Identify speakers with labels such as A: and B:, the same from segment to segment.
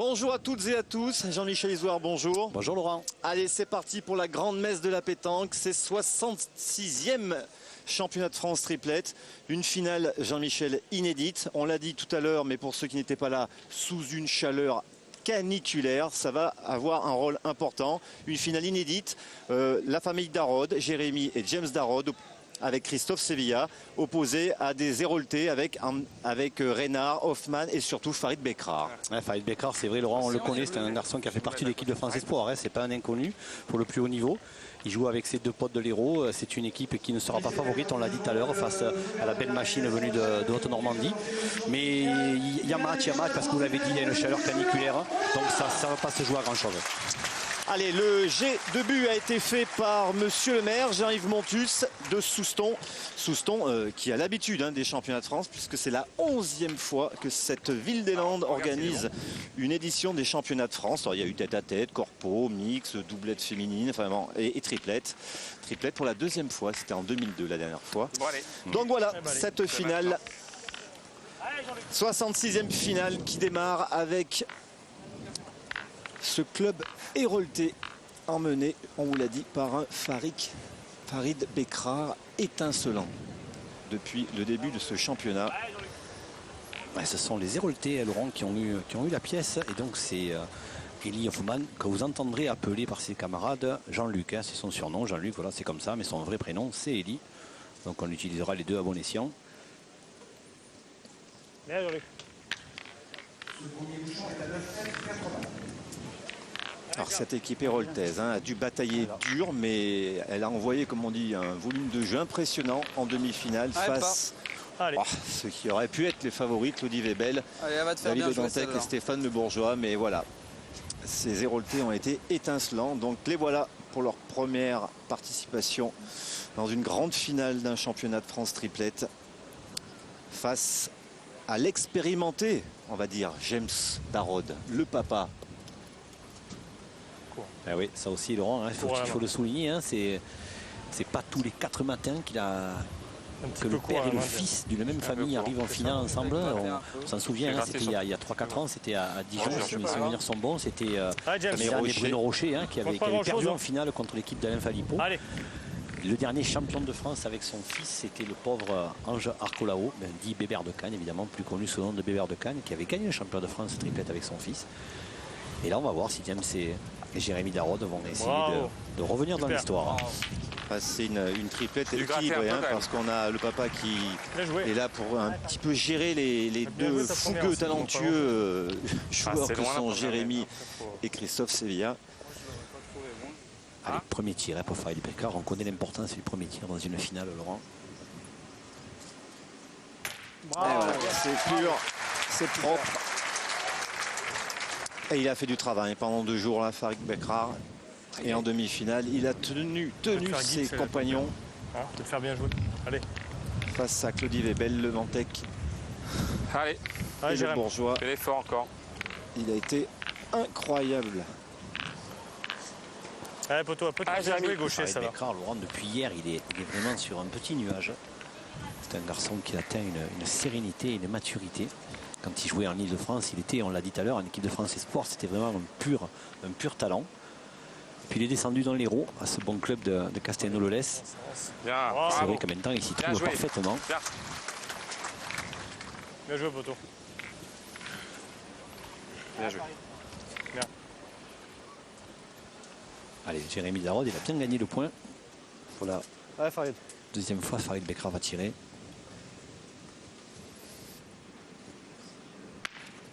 A: Bonjour à toutes et à tous, Jean-Michel Isoire, bonjour.
B: Bonjour Laurent.
A: Allez, c'est parti pour la grande messe de la pétanque, c'est 66e championnat de France triplette. Une finale, Jean-Michel, inédite. On l'a dit tout à l'heure, mais pour ceux qui n'étaient pas là, sous une chaleur caniculaire, ça va avoir un rôle important. Une finale inédite, la famille Darod, Jérémy et James Darod, avec Christophe Sevilla, opposé à des Héroltais avec Reynard, Hoffman et surtout Farid Bekrar.
B: Ouais, Farid Bekrar, c'est vrai Laurent, on le connaît, c'est un garçon qui a fait partie de l'équipe de France Espoir, hein, c'est pas un inconnu pour le plus haut niveau. Il joue avec ses deux potes de l'Hérault, c'est une équipe qui ne sera pas favorite, on l'a dit tout à l'heure, face à la belle machine venue de Haute-Normandie. Mais il y a match parce que vous l'avez dit, il y a une chaleur caniculaire, donc ça ne va pas se jouer à grand chose.
A: Allez, le jet de but a été fait par monsieur le maire, Jean-Yves Montus de Souston. Souston qui a l'habitude des championnats de France, puisque c'est la 11e fois que cette ville des Landes organise une édition des championnats de France. Alors, il y a eu tête à tête, corpo, mix, doublette féminine, enfin, bon, et triplette. Triplette pour la deuxième fois, c'était en 2002 la dernière fois. Bon, donc voilà, cette finale, 66e finale qui démarre avec ce club héroltais emmené, on vous l'a dit, par un Farid Bekrar étincelant depuis le début de ce championnat.
B: Ouais, ce sont les Héroltais, Laurent, qui ont eu la pièce, et donc c'est Eli Hoffman que vous entendrez appeler par ses camarades Jean-Luc, hein, c'est son surnom, Jean-Luc, voilà, c'est comme ça, mais son vrai prénom c'est Eli. Donc on utilisera les deux à bon escient.
C: Bien, Jean-Luc.
A: Alors cette équipe héroltaise a dû batailler dur, mais elle a envoyé, comme on dit, un volume de jeu impressionnant en demi-finale face à ce qui aurait pu être les favoris, Claudie Webel, David Le Dantec et Stéphane Le Bourgeois. Mais voilà, ces héroltais ont été étincelants. Donc les voilà pour leur première participation dans une grande finale d'un championnat de France triplette face à l'expérimenté, on va dire, James Darod, le papa.
B: Ah oui, ça aussi Laurent, il faut le souligner, hein, c'est pas tous les 4 matins que le père et le fils d'une même famille arrivent en finale ensemble. On s'en souvient, hein, c'était il y a 3-4 ans, c'était à Dijon, si mes souvenirs sont bons, c'était Bruno Rocher qui avait perdu en finale contre l'équipe d'Alain Philippot. Le dernier champion de France avec son fils, c'était le pauvre Ange Arcolao, dit Bébert de Cannes, évidemment, plus connu sous le nom de Bébert de Cannes, qui avait gagné le championnat de France triplette avec son fils. Et là, on va voir si James et Jérémy Darod vont essayer de revenir dans l'histoire.
A: C'est une triplette équilibrée, parce qu'on a le papa qui est là pour un petit peu gérer les deux fougueux, talentueux joueurs que sont Jérémy et Christophe Sevilla.
B: Allez, premier tir pour Farid Bekrar. On connaît l'importance du premier tir dans une finale, Laurent.
A: Voilà, c'est pur, c'est propre. Et il a fait du travail pendant 2 jours, là, Farid Bekrar. Et en demi-finale, il a tenu ses compagnons.
C: De faire bien jouer. Allez.
A: Face à Claudie Webel, Le Dantec.
D: Allez.
A: Et Le Bourgeois.
D: Fais l'effort encore.
A: Il a été incroyable.
C: Allez, poteau, un peu de jouer gaucher, ça va.
B: Bekrar, Laurent, depuis hier, il est vraiment sur un petit nuage. C'est un garçon qui atteint une sérénité et une maturité. Quand il jouait en Ile-de-France, il était, on l'a dit tout à l'heure, en équipe de France Espoir, c'était vraiment un pur talent. Et puis il est descendu dans l'Hérault, à ce bon club de Castelnau-le-Lez. C'est vrai qu'en même temps, il s'y trouve parfaitement.
C: Bien joué, poteau.
D: Bien joué.
C: Bien.
B: Allez, Jérémy Darod, il a bien gagné le point. Pour la
C: Farid.
B: deuxième fois, Farid Bekrar va tirer.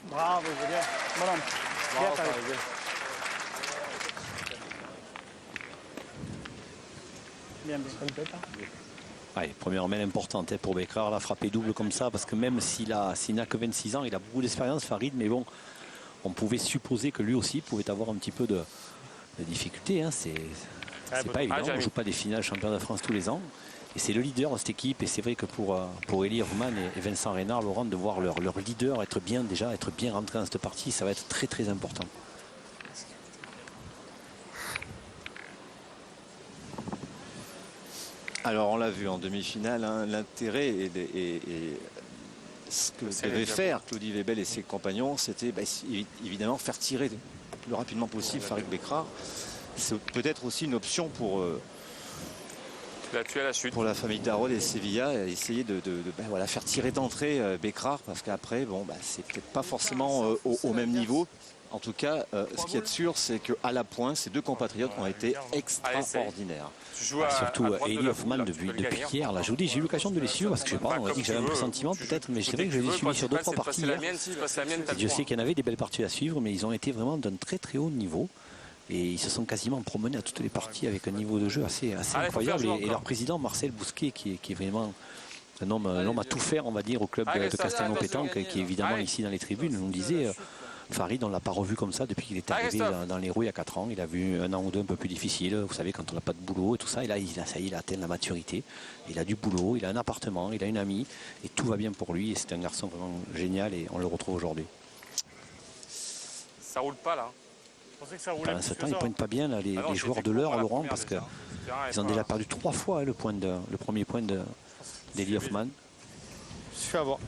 E: Bravo, bien. Bon, bien, Farid. Bien.
B: Allez, première main importante pour Bekrar, la frapper double comme ça, parce que même s'il n'a que 26 ans, il a beaucoup d'expérience, Farid, mais bon, on pouvait supposer que lui aussi pouvait avoir un petit peu de difficultés. Hein. C'est pas évident, on ne joue pas des finales championnat de France tous les ans. Et c'est le leader de cette équipe, et c'est vrai que pour Eli Hoffman et Vincent Reynard, Laurent, de voir leur leader être bien rentré dans cette partie, ça va être très très important.
A: Alors on l'a vu en demi-finale, l'intérêt ce que devaient faire Claudie Webel et ses compagnons, c'était évidemment faire tirer le plus rapidement possible Farid Bekrar. C'est peut-être aussi une option pour la famille Darol et Sevilla, essayer de faire tirer d'entrée Bekrar, parce qu'après, c'est peut-être pas forcément au même niveau. En tout cas, ce qui est sûr, c'est qu'à la pointe, ces deux compatriotes ont été extraordinaires.
B: Surtout Eli Hoffman depuis hier. Là, je vous dis, j'ai eu l'occasion de les suivre parce que je sais pas, on va dire que j'avais un pressentiment peut-être, mais c'est vrai que je les ai suivis sur 2-3 parties hier. Et je sais qu'il y en avait des belles parties à suivre, mais ils ont été vraiment d'un très très haut niveau. Et ils se sont quasiment promenés à toutes les parties avec un niveau de jeu assez incroyable. Et leur président, Marcel Bousquet, qui est vraiment un homme à tout faire, on va dire, au club de Castelnau-Pétanque, qui est évidemment ici dans les tribunes, nous disait... Farid, on ne l'a pas revu comme ça depuis qu'il est arrivé dans les roues il y a 4 ans. Il a vu un an ou deux un peu plus difficile. Vous savez, quand on n'a pas de boulot et tout ça. Et là, il a atteint la maturité. Il a du boulot, il a un appartement, il a une amie. Et tout va bien pour lui. Et c'est un garçon vraiment génial et on le retrouve aujourd'hui.
D: Ça roule pas là.
B: Pendant ce temps, ils ne pointent pas bien là, les joueurs de l'heure, Laurent, parce qu'ils ont déjà perdu 3 fois le premier point d'Eli Hoffman.
C: Je suis à voir.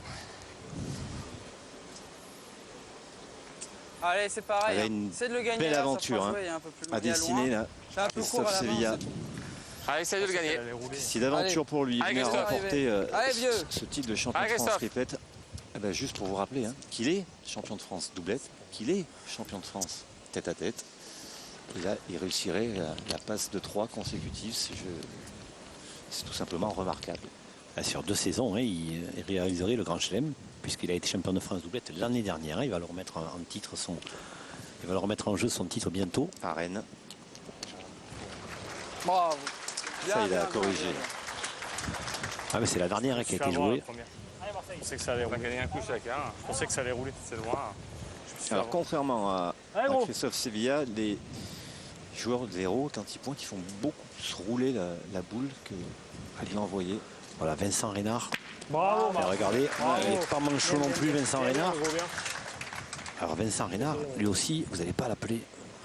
F: Allez, c'est pareil. C'est de le gagner.
A: Belle aventure à dessiner là. Christophe Sevilla.
D: Allez, essaye de le gagner.
A: C'est d'aventure pour lui. Il vient remporter ce titre de champion de France triplette. Juste pour vous rappeler qu'il est champion de France doublette, qu'il est champion de France tête à tête. Et là, il réussirait la passe de 3 consécutives. C'est tout simplement remarquable.
B: Sur 2 saisons, il réaliserait le Grand Chelem, puisqu'il a été champion de France doublette l'année dernière. Il va le remettre en jeu son titre bientôt.
A: À Rennes.
F: Bravo.
A: Ça, il a corrigé.
B: Mais c'est la dernière qui a été jouée.
C: Je pensais que ça allait rouler.
D: Un coup chacun.
C: Je pensais que ça allait rouler.
D: C'est loin.
A: Alors, contrairement à Christophe Sevilla, les joueurs de 0, quand ils pointent, ils font beaucoup plus rouler la boule qu'à l'envoyer.
B: Voilà, Vincent Reynard.
C: Bravo,
B: regardez, il n'est pas manchot non plus, Vincent Reynard. Alors Vincent Reynard, lui aussi, vous n'allez pas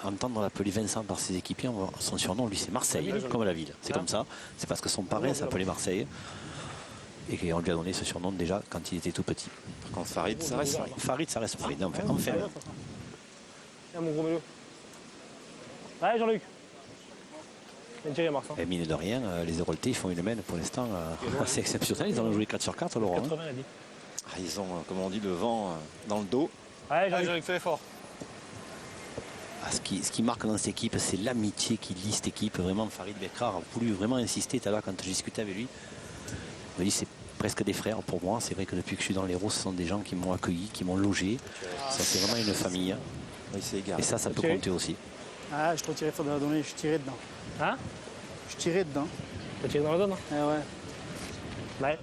B: entendre l'appeler Vincent par ses équipiers. Son surnom, lui, c'est Marseille, comme la ville. C'est comme ça. C'est parce que son parrain s'appelait Marseille. Et qu'on lui a donné ce surnom déjà quand il était tout petit.
A: Par contre, Farid, ça reste Farid.
B: Farid, ça reste Farid. Enfin.
C: Tiens, mon gros vélo. Allez, Jean-Luc.
B: Et mine de rien, les Héroltais font une mène pour l'instant assez exceptionnelle. Ils ont joué 4 sur 4, Laurent.
A: Ils ont, comme on dit, le vent dans le dos.
C: Allez, Jean-Luc, fais fort.
B: Ce qui marque dans cette équipe, c'est l'amitié qui lie cette équipe. Vraiment, Farid Bekrar a voulu vraiment insister tout à l'heure quand je discutais avec lui. Il m'a dit c'est presque des frères pour moi. C'est vrai que depuis que je suis dans l'Hérault, ce sont des gens qui m'ont accueilli, qui m'ont logé. Ça, c'est vraiment une famille.
A: Oui,
B: et ça peut compter aussi.
E: Je te retirais, il faudrait la donner, je tirais dedans. Je tirais dedans.
C: Tu as tiré dans la zone?
E: Ouais.
C: Ouais.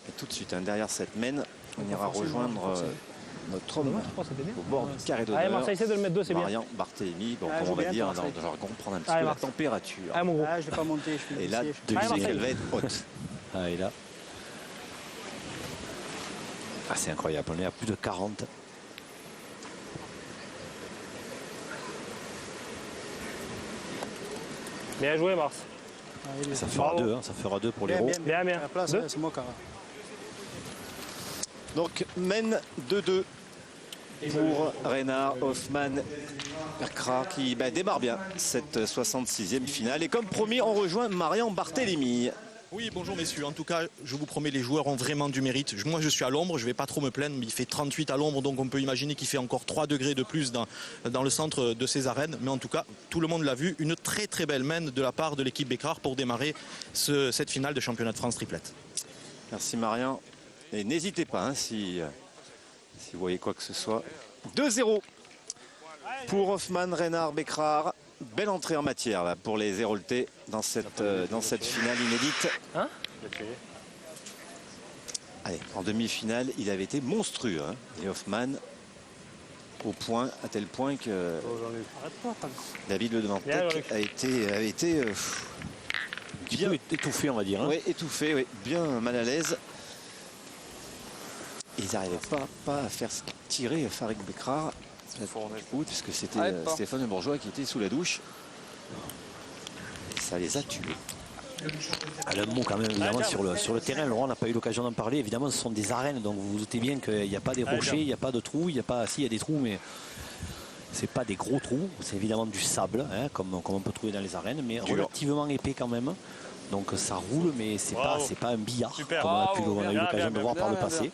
A: Et tout de suite, derrière cette mène, on ira rejoindre notre homme au bord du carré d'honneur.
C: Allez, Marseille, essaie de le mettre 2, c'est bien.
A: Marian Barthélémy, comme on va dire dans le jargon, prendre un petit peu la température.
E: Je ne vais pas monter, je suis
A: et là, elle va être haute.
B: Et là. C'est incroyable, on est à plus de 40.
C: Bien joué, Mars.
B: Ça fera 2, ça fera 2 pour les Hérault.
C: Bien.
E: C'est moi, Cara.
A: Donc, mène 2-2 pour Reynard, Hoffman, Bekrar qui démarre bien cette 66e finale. Et comme promis, on rejoint Marian Barthélémy.
G: Oui, bonjour messieurs. En tout cas, je vous promets, les joueurs ont vraiment du mérite. Moi, je suis à l'ombre, je ne vais pas trop me plaindre, mais il fait 38 à l'ombre, donc on peut imaginer qu'il fait encore 3 degrés de plus dans le centre de ces arènes. Mais en tout cas, tout le monde l'a vu, une très très belle main de la part de l'équipe Bekrar pour démarrer cette finale de championnat de France triplette.
A: Merci Marian. Et n'hésitez pas, si vous voyez quoi que ce soit. 2-0 pour Hoffman, Reynard, Bekrar. Belle entrée en matière là, pour les Héroltais dans cette finale inédite. Allez, en demi-finale, il avait été monstrueux, et Hoffman, à tel point que David Le Dantec avait été
B: bien étouffé, on va dire.
A: Oui, étouffé, bien mal à l'aise. Ils n'arrivaient pas à faire tirer Farid Bekrar. puisque c'était Stéphane Bourgeois qui était sous la douche. Et ça les a tués.
B: Un mot quand même évidemment sur le terrain. Laurent n'a pas eu l'occasion d'en parler. Évidemment, ce sont des arènes, donc vous vous doutez bien qu'il n'y a pas des rochers, il n'y a pas de trous, il y a des trous, mais c'est pas des gros trous. C'est évidemment du sable, hein, comme on peut trouver dans les arènes, mais relativement épais quand même. Donc ça roule, mais c'est pas un billard comme on a eu l'occasion de voir par le passé.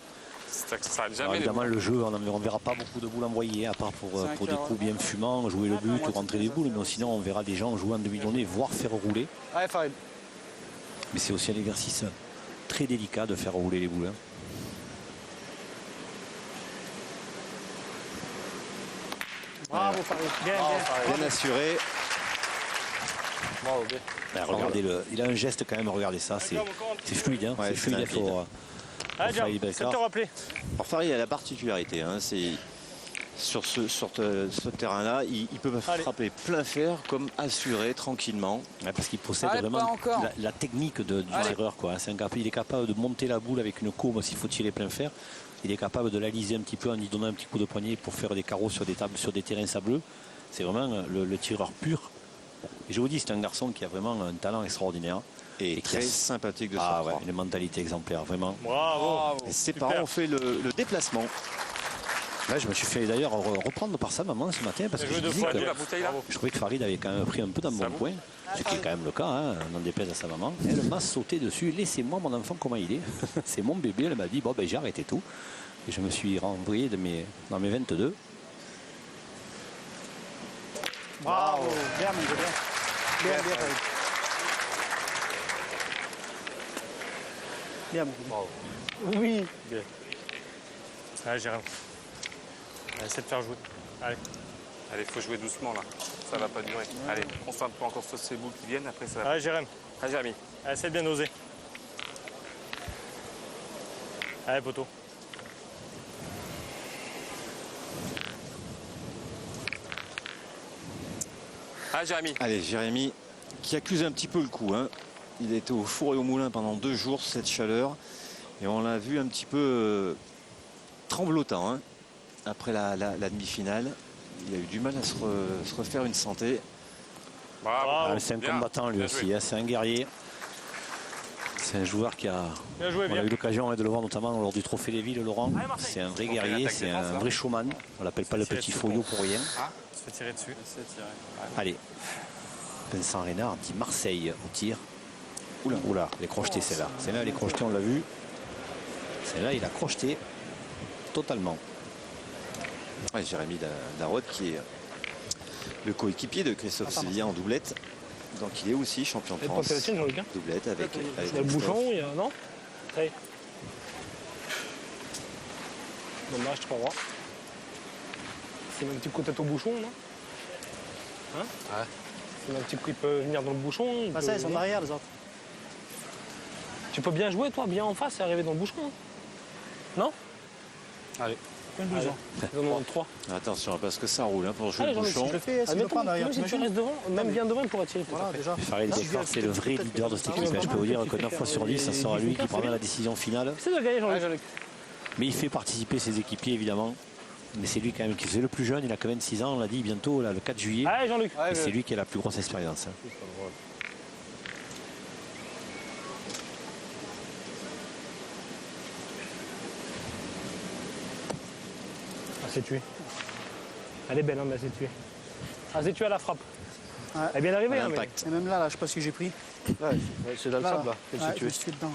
B: Alors, évidemment, le jeu, on ne verra pas beaucoup de boules envoyées, à part pour des coups bien fumants, jouer le but ou rentrer des boules, mais sinon on verra des gens jouer en demi-journée, voire faire rouler. Mais c'est aussi un exercice très délicat de faire rouler les boules.
E: Bravo, Farid.
A: Bien assuré.
B: Regardez il a un geste quand même, regardez ça, c'est fluide. Hein, c'est fluide.
A: Alors Farid a la particularité, hein, c'est sur ce terrain-là, il peut frapper plein fer comme assuré tranquillement.
B: Parce qu'il possède vraiment la technique du tireur. Il est capable de monter la boule avec une côme s'il faut tirer plein fer. Il est capable de l'aliser un petit peu en y donnant un petit coup de poignet pour faire des carreaux sur des terrains sableux. C'est vraiment le tireur pur. Et je vous dis, c'est un garçon qui a vraiment un talent extraordinaire.
A: Et très sympathique de surcroît.
B: Une mentalité exemplaire, vraiment.
C: Bravo.
A: Et ses parents ont fait le déplacement.
B: Là, je me suis fait d'ailleurs reprendre par sa maman ce matin parce que je trouvais que Farid avait quand même pris un peu dans mon coin, ce qui est quand même le cas, hein, n'en déplaise à sa maman. Elle m'a sauté dessus. Laissez-moi mon enfant comment il est. C'est mon bébé. Elle m'a dit bon ben j'ai arrêté tout. Et je me suis renvoyé dans mes 22.
E: Bravo. Bien, mon gars. Bien, Farid. Bien, mon gars. Oui.
C: Bien. Allez, Jérém. Essaie de faire jouer. Allez.
D: Allez, il faut jouer doucement là. Ça va pas durer. Allez, concentre-toi encore sur ces boules qui viennent. Après, ça va.
C: Allez, Jérém.
D: Allez, Jérémy.
C: Essaie de bien oser. Allez, poteau.
D: Allez, Jérémy.
A: Allez, Jérémy qui accuse un petit peu le coup. Hein. Il était au four et au moulin pendant 2 jours, cette chaleur. Et on l'a vu un petit peu tremblotant. Hein. Après la demi-finale, il a eu du mal à se refaire une santé.
B: C'est un combattant lui aussi, hein, c'est un guerrier. C'est un joueur qui a eu l'occasion de le voir notamment lors du Trophée des Villes, Laurent. C'est un vrai guerrier, c'est un vrai showman. On l'appelle pas le petit Foyo pour rien.
C: Se fait tirer dessus.
B: Allez, Vincent Reynard dit Marseille au tir. Oula, elle est crochetée celle-là. Celle-là, elle est crochetée, on l'a vu. Celle-là, il a crocheté totalement.
A: Jérémy Darod qui est le coéquipier de Christophe Sévillia en doublette. Donc il est aussi champion de France. Doublette avec
C: le bouchon, non. Dommage, 3 rois. C'est un petit coup de tête au bouchon, non? Hein? Ouais. C'est un petit coup qui peut venir dans le bouchon.
E: Ça, ils sont derrière les autres.
C: Tu peux bien jouer, toi, bien en face et arriver dans le bouchon. Non? Allez. Ils en ont 3.
A: Attention, parce que ça roule pour jouer le bouchon.
E: Je le fais, si
C: tu restes devant, même bien devant, il pourra tirer.
E: Voilà, déjà.
B: Farid Bekfar, c'est le vrai leader de cette équipe. Je peux vous dire que 9 fois sur 10, ça sera lui qui prendra la décision finale.
C: C'est de gagner, Jean-Luc.
B: Mais il fait participer ses équipiers, évidemment. Mais c'est lui quand même qui est le plus jeune, il a que 26 ans, on l'a dit bientôt, là, le 4 juillet.
C: Allez, Jean-Luc.
B: Et c'est lui qui a la plus grosse expérience.
C: C'est tué. Elle est belle, hein, mais c'est tué. Ah, c'est tué à la frappe. Ouais. Elle est bien arrivée. Hein, mais...
E: Et même là, je sais pas ce que j'ai pris.
C: Ouais, c'est dans le sable, là.
E: Je suis dedans.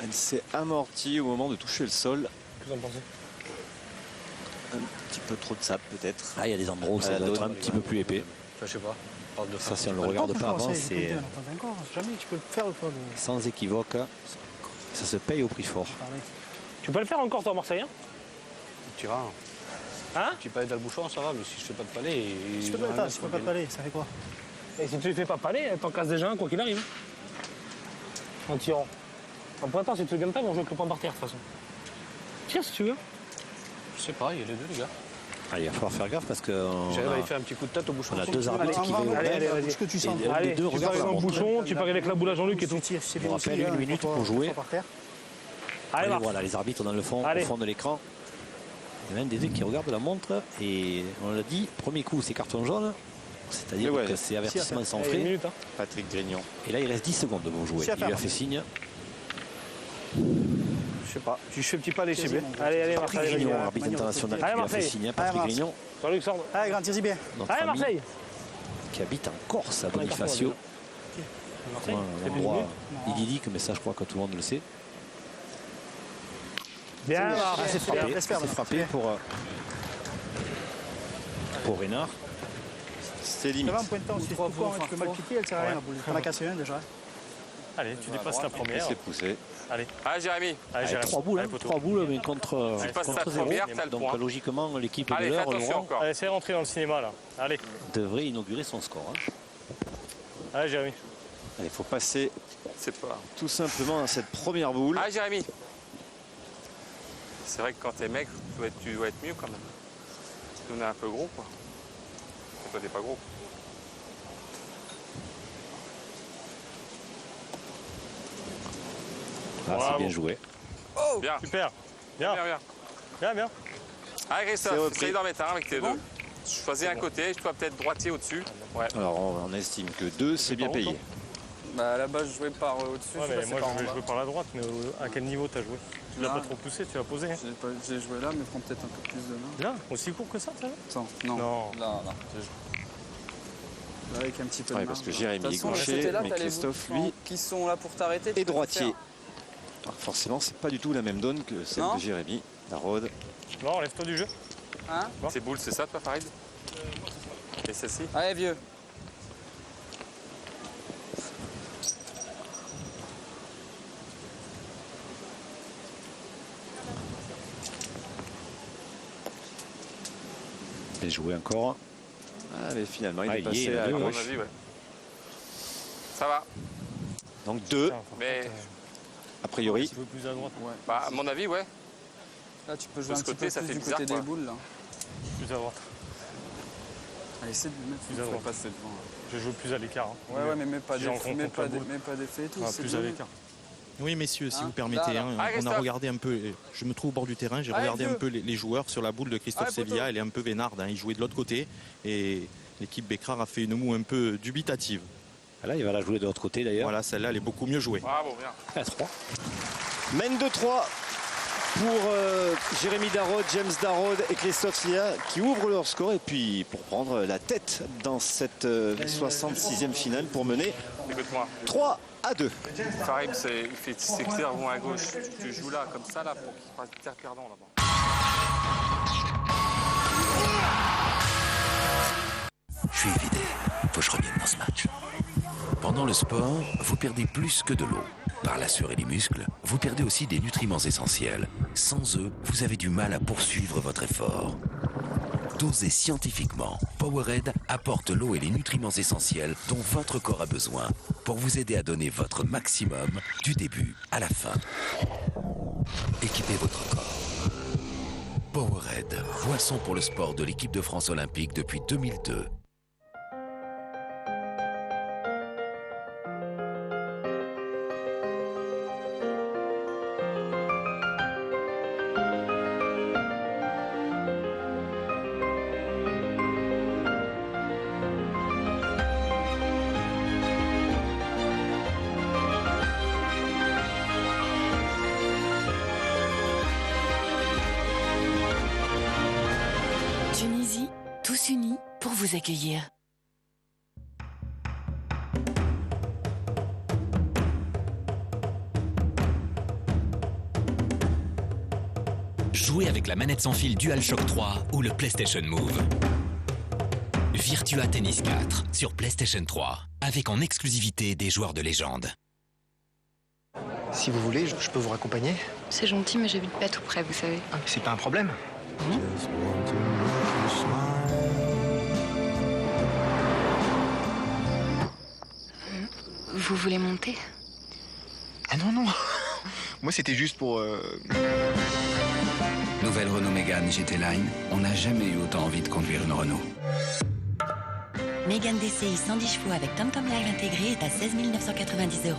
A: Elle s'est amortie au moment de toucher le sol.
C: Qu'est-ce que vous en pensez?
A: Un petit peu trop de sable, peut-être.
B: Il y a des endroits où ça doit être un petit peu plus épais.
C: Je sais pas.
B: Ça, si on ne le regarde pas avant, c'est...
E: Jamais tu peux le faire.
B: Sans équivoque, ça se paye au prix fort.
C: Tu peux le faire encore, toi, Marseillais?
D: Tu iras.
C: Hein?
D: Tu peux aller dans le bouchon, ça va, mais si je fais pas de palais...
E: Si tu fais pas de palais, ça fait quoi?
C: Et si tu ne fais pas palais, t'en casses déjà un, quoi qu'il arrive. En tirant. En pointant, si tu ne gagnes pas, ils vont jouer avec le point par terre, de toute façon. Tire si tu veux.
D: Je sais pas, il y a les deux, les gars.
B: Allez, il va falloir faire gaffe parce que...
D: J'arrive à aller faire un petit coup de tête au bouchon.
B: On a 2 arbitres qui vont...
C: Allez, vas-y.
E: Ce que tu sens.
C: Allez, tu peux arriver dans le bouchon, tu peux arriver avec la boule à Jean-Luc et tout.
B: On rappelle 1 minute pour jouer.
C: Allez,
B: voilà, les arbitres dans le fond, au fond de l'écran. Il y a même des deux qui regardent la montre et on l'a dit, premier coup c'est carton jaune, c'est-à-dire que c'est avertissement sans frais.
A: Patrick Grignon.
B: Et là il reste 10 secondes pour jouer. Il lui a fait signe.
C: Je sais pas, je fais petit pas les CB. Allez,
B: Patrick Grignon, arbitre international, qui lui a fait signe. Patrick Grignon.
E: Allez, grand tir bien.
B: Allez, Marseille. Qui habite en Corse à Bonifacio. Un endroit idyllique, mais ça je crois que tout le monde le sait.
C: Bien,
B: c'est frappé pour Renard.
A: C'est limite.
E: Tu peux mal piquer, elle sert à rien. On a cassé un déjà.
C: Allez, tu dépasses la première.
A: C'est poussé.
C: Allez.
D: Allez, Jérémy.
B: Allez, 3 boules, mais contre 0. Donc logiquement, l'équipe de l'heure, Laurent,
C: c'est rentré dans le cinéma là. Allez.
B: devrait inaugurer son score.
C: Allez, Jérémy.
A: Il faut passer tout simplement à cette première boule.
D: Allez, Jérémy. C'est vrai que quand t'es mec, tu dois être mieux quand même. Parce qu'on est un peu gros, quoi. Et toi, t'es pas gros.
B: C'est bien joué.
D: Oh, bien.
C: Super. Bien. Allez,
D: Christophe, essaye d'en mettre un avec tes deux. Choisis un côté, toi peut-être droitier au-dessus.
A: Ouais. Alors on estime que 2, c'est bien payé.
F: Bah là-bas, je jouais par au-dessus.
C: Ouais, moi, je vais jouer par la droite, mais à quel niveau t'as joué? Tu l'as pas trop poussé, tu l'as posé.
F: J'ai joué là, mais prends peut-être un peu plus de main.
C: Là, aussi court que ça, tu vois?
F: Attends, non. Là. Avec un petit peu de main.
A: Parce que Jérémy est gaucher, mais Christophe, lui,
F: qui sont là pour t'arrêter,
A: est droitier. Alors forcément, c'est pas du tout la même donne que celle de Jérémy. Darod.
C: Non, lève-toi du jeu.
F: Hein?
D: Ces boules, c'est ça, toi, Farid? Et celle-ci?
F: Allez, vieux.
B: Bien joué encore.
A: Ah, mais finalement, il est passé à gauche.
D: Ça va.
A: Donc 2.
D: Mais
A: a priori.
C: Un peu plus à droite.
F: Ouais.
D: Bah, à mon avis, ouais.
F: Là, tu peux jouer un petit peu plus du côté des boules. Là.
C: Plus à droite.
F: Allez, essaie de le mettre.
C: Plus à droite.
F: Passer devant.
C: Je joue plus à l'écart.
F: Ouais, mais mets pas d'effet et tout.
C: Plus à l'écart.
G: Oui, messieurs, si vous permettez, on a regardé un peu, je me trouve au bord du terrain, j'ai regardé un peu les joueurs sur la boule de Christophe Sevilla, elle est un peu vénarde, il jouait de l'autre côté et l'équipe Bécrard a fait une moue un peu dubitative.
B: Là, il va la jouer de l'autre côté d'ailleurs.
G: Voilà, celle-là, elle est beaucoup mieux jouée.
D: Bravo, bien.
B: À 3.
A: Mène de 3 pour Jérémy Darod, James Darod et Christophe Sevilla qui ouvrent leur score et puis pour prendre la tête dans cette 66e finale pour mener 3-2.
D: Farid, il fait ses tirs vont à gauche. Tu joues là, comme ça, là, pour qu'il fasse des tirs perdants là-bas.
H: Je suis vidé. Faut que je revienne dans ce match. Pendant le sport, vous perdez plus que de l'eau. Par la sueur et les muscles, vous perdez aussi des nutriments essentiels. Sans eux, vous avez du mal à poursuivre votre effort. Dosé scientifiquement, Powerade apporte l'eau et les nutriments essentiels dont votre corps a besoin pour vous aider à donner votre maximum du début à la fin. Équipez votre corps. Powerade, boisson pour le sport de l'équipe de France olympique depuis 2002.
I: Tunisie, tous unis pour vous accueillir.
J: Jouez avec la manette sans fil DualShock 3 ou le PlayStation Move. Virtua Tennis 4 sur PlayStation 3, avec en exclusivité des joueurs de légende.
K: Si vous voulez, je peux vous raccompagner.
L: C'est gentil, mais j'habite pas tout près, vous savez.
K: Ah, c'est pas un problème.
L: Vous voulez monter?
K: Ah non, non. Moi, c'était juste pour...
H: Nouvelle Renault Mégane GT Line, on n'a jamais eu autant envie de conduire une Renault.
I: Mégane DCI 110 chevaux avec TomTom Live intégré est à 16 990 €.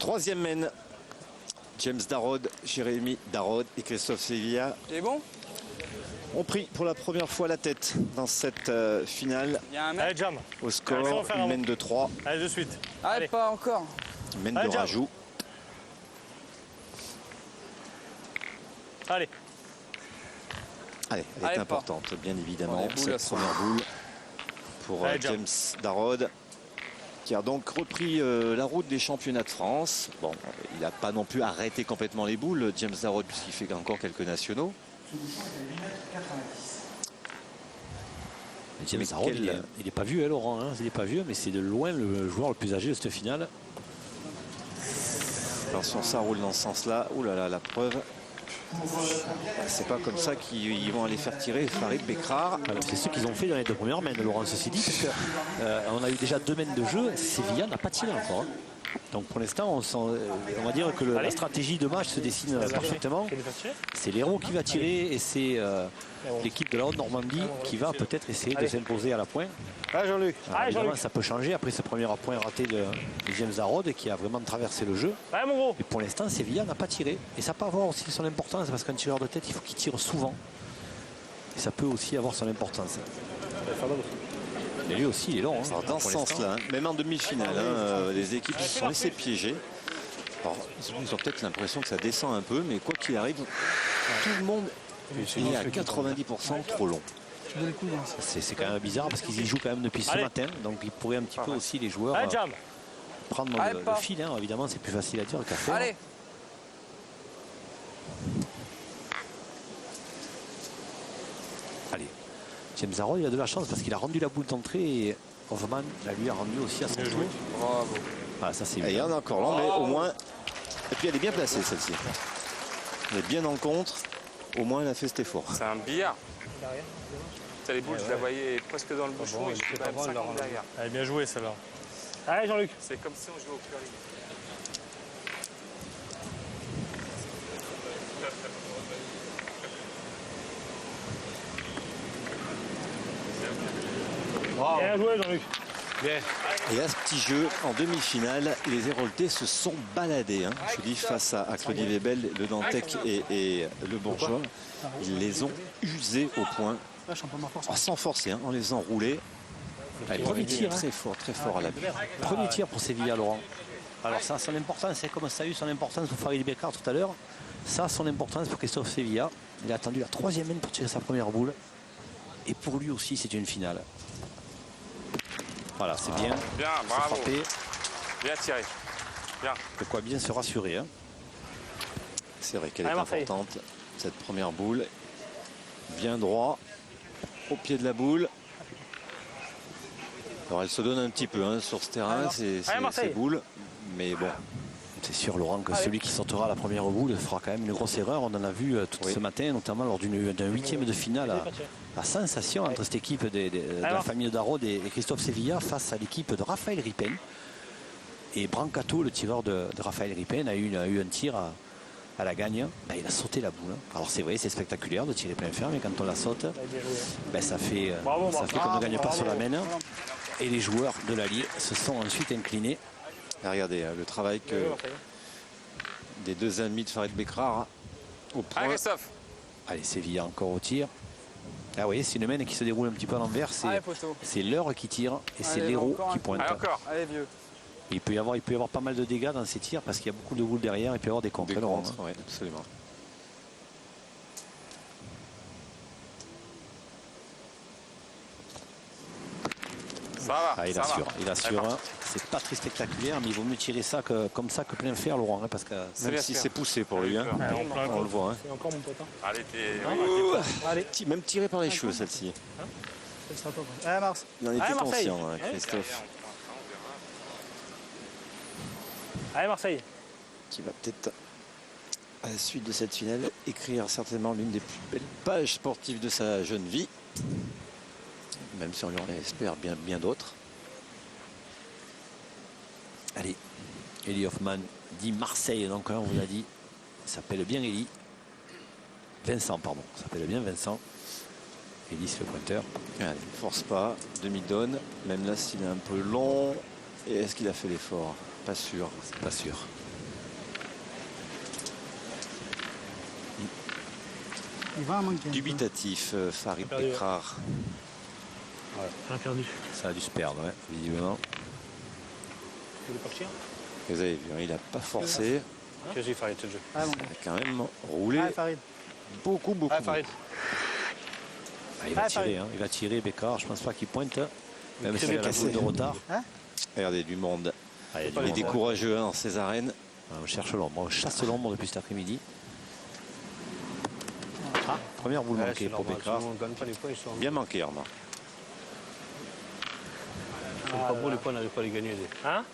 A: Troisième mène. James Darod, Jérémy Darod et Christophe Sevilla.
F: Il est bon?
A: Ont pris pour la première fois la tête dans cette finale.
F: Il y a un
C: Allez, jam.
A: Au score, une mène de 3.
C: Allez, de suite.
F: Allez, pas encore.
A: Une mène de
C: jam.
A: rajout.
C: Allez.
A: Allez, elle est importante, bien évidemment, cette première boule pour James Darod, qui a donc repris la route des championnats de France. Bon, il n'a pas non plus arrêté complètement les boules, James Darod, puisqu'il fait encore quelques nationaux.
B: James Darod, il n'est pas vieux, hein, Laurent, hein, il n'est pas vieux, mais c'est de loin le joueur le plus âgé de cette finale.
A: Attention, ça roule dans ce sens-là. Ouh là là, la preuve. C'est pas comme ça qu'ils vont aller faire tirer Farid Bekrar.
B: C'est ce qu'ils ont fait dans les deux premières mènes, Laurent, ceci dit, parce qu'on a eu déjà 2 mènes de jeu. Sevilla n'a pas tiré encore. Hein. Donc pour l'instant, on va dire que la stratégie de match se dessine parfaitement. C'est l'Hérault qui va tirer et c'est l'équipe de la Haute-Normandie qui va peut-être essayer de s'imposer à la pointe.
C: Jean-Luc.
B: Évidemment, ça peut changer après ce premier point raté de James Darod qui a vraiment traversé le jeu. Et pour l'instant, Sevilla n'a pas tiré. Et ça peut avoir aussi son importance parce qu'un tireur de tête, il faut qu'il tire souvent. Et ça peut aussi avoir son importance. Et lui aussi, il est long. Hein,
A: dans ce sens-là, hein, même en demi-finale, les équipes se sont laissées piéger. Alors, ils ont peut-être l'impression que ça descend un peu, mais quoi qu'il arrive, tout le monde est à 90% trop long.
B: C'est quand même bizarre parce qu'ils y jouent quand même depuis ce matin. Donc ils pourraient un petit peu aussi, les joueurs, prendre le fil. Hein. Évidemment, c'est plus facile à dire qu'à faire.
F: Allez.
B: Allez. James Darod, il a de la chance parce qu'il a rendu la boule d'entrée et Hoffman lui a rendu aussi à son tour.
F: Bravo.
B: Voilà, ça c'est.
A: Il y en a encore là, mais au moins. Et puis elle est bien placée celle-ci. Elle est bien en contre. Au moins elle a fait cet effort.
D: C'est un billard. Les boules, je la voyais presque dans le bouchon et je suis quand même 50 derrière.
C: Elle est bien jouée celle-là. Allez Jean-Luc.
D: C'est comme si on jouait au curling.
C: Bien joué Jean-Luc.
A: Et à ce petit jeu, en demi-finale, les Héroltais se sont baladés. Hein. Je vous dis, face à Claudie Webel, le Dantec et le Bourgeois, ils les ont usés au point. Sans forcer, hein, en les enroulés.
B: Premier tir,
A: très fort à la bulle.
B: Premier tir pour Sevilla, Laurent. Alors ça a son importance, c'est comme ça a eu son importance pour Farid Bekrar tout à l'heure. Ça a son importance pour Christophe Sevilla. Il a attendu la 3e mène pour tirer sa première boule. Et pour lui aussi, c'est une finale. Voilà, c'est bien.
D: Bien, bravo.
B: Frappé.
D: Bien tiré. Bien.
B: De quoi bien se rassurer. Hein.
A: C'est vrai qu'elle est importante, cette première boule. Bien droit. Au pied de la boule. Alors elle se donne un petit peu hein, sur ce terrain, ces boules. Mais bon.
B: C'est sûr, Laurent, que celui qui sortira la première boule fera quand même une grosse erreur. On en a vu tout ce matin, notamment lors d'un 8e de finale. La sensation entre cette équipe de la famille de Darod et Christophe Sevilla face à l'équipe de Raphaël Ripen. Et Brancato, le tireur de Raphaël Ripen, a eu un tir à la gagne. Ben, il a sauté la boule. Alors c'est vrai, c'est spectaculaire de tirer plein fer, mais quand on la saute, ben, ça fait qu'on ne gagne pas sur la mène. Et les joueurs de l'Allier se sont ensuite inclinés.
A: Et regardez le travail des deux ennemis de Farid Bekrar au point.
D: Allez, Christophe.
B: Allez, Sevilla encore au tir. Ah oui, c'est une mène qui se déroule un petit peu à l'envers. C'est l'heure qui tire et c'est l'héros qui pointe.
D: Allez, encore.
F: Allez, vieux.
B: Il peut y avoir pas mal de dégâts dans ces tirs parce qu'il y a beaucoup de boules derrière. Il peut y avoir des contres.
A: Oui, absolument.
D: Ça va,
B: ah, il assure. C'est pas très spectaculaire, mais il vaut mieux tirer ça comme ça que plein fer, Laurent. Hein, parce que
A: même si c'est poussé pour lui, hein, on le voit. Hein.
C: C'est encore mon pote.
D: Allez,
A: Allez. Même tiré par les cheveux, celle-ci.
E: Allez, Mars.
A: Il en était conscient, hein, Christophe.
C: Allez, Marseille.
A: Qui va peut-être, à la suite de cette finale, écrire certainement l'une des plus belles pages sportives de sa jeune vie. Même si on lui en espère bien d'autres.
B: Allez, Eli Hoffman dit Marseille, donc on vous l'a dit. Il s'appelle bien Eli. Vincent, pardon. Il s'appelle bien Vincent. Eli, c'est le pointeur.
A: Allez, force pas, demi-donne. Même là, s'il est un peu long. Et est-ce qu'il a fait l'effort? Pas sûr.
B: C'est pas sûr.
E: Il va en manquer.
A: Dubitatif, Farid Bekrar.
C: Ouais, on a perdu.
B: Ça a dû se perdre, ouais, visiblement.
C: Tu voulais partir?
A: Vous avez vu, il n'a pas forcé.
C: Qu'est-ce Farid, ce jeu?
A: Il a quand même roulé beaucoup.
C: Farid.
B: Il va tirer, hein. Il va tirer Bekrar. Je pense pas qu'il pointe. Même s'il a la boule de retard.
A: Regardez du monde. Il est décourageux dans ces arènes.
B: On cherche l'ombre, on chasse l'ombre depuis cet après-midi. Première boule manquée pour Bekrar.
A: Bien manqué, Armand.
C: Ils sont pas beaux, les points, on n'arrive pas à les gagner. Hein?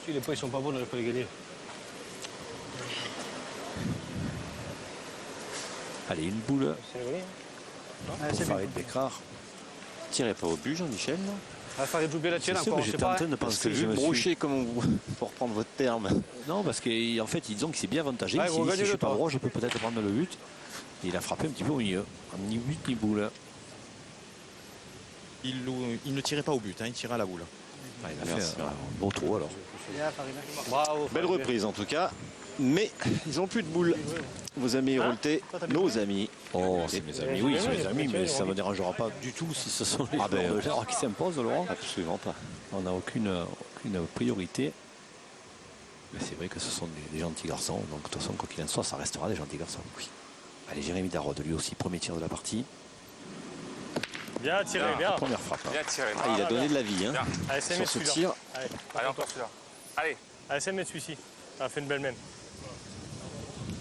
C: Si les points ils sont pas bons, on n'arrive pas à les gagner.
B: Allez, une boule.
C: C'est
B: Farid Bekrar.
A: Tirez pas au but, Jean-Michel.
C: Farid joue bien la tienne encore.
B: J'étais en train de penser que je me
A: brouché, comme pour reprendre votre terme.
B: Non, parce qu'en fait, disons qu'il s'est bien avantagé. Il s'est dit, si je suis pas droit, je peux peut-être prendre le but. Et il a frappé un petit peu au milieu. Ni but, ni boule.
G: Il ne tirait pas au but, hein, il tirait à la boule.
B: Il a fait un bon trou alors.
C: Bravo.
A: Belle reprise en tout cas. Mais ils n'ont plus de boules. Vos amis Héroltais, nos amis.
B: Oh, c'est mes amis. Oui, c'est mes amis, mais ça ne me dérangera pas du tout si ce sont les joueurs de l'air qui s'imposent, Laurent.
A: Absolument pas.
B: On n'a aucune priorité. Mais c'est vrai que ce sont des gentils garçons. Donc de toute façon, quoi qu'il en soit, ça restera des gentils garçons. Oui. Allez, Jérémy Darod, lui aussi, premier tir de la partie.
C: Bien tiré, bien.
B: Première frappe.
D: Bien tiré.
A: Il a donné de la vie
C: Allez,
A: sur ce tir.
D: Allez, encore celui-là. Allez.
C: Allez, 5 mètres celui-ci. Ça a fait une belle même.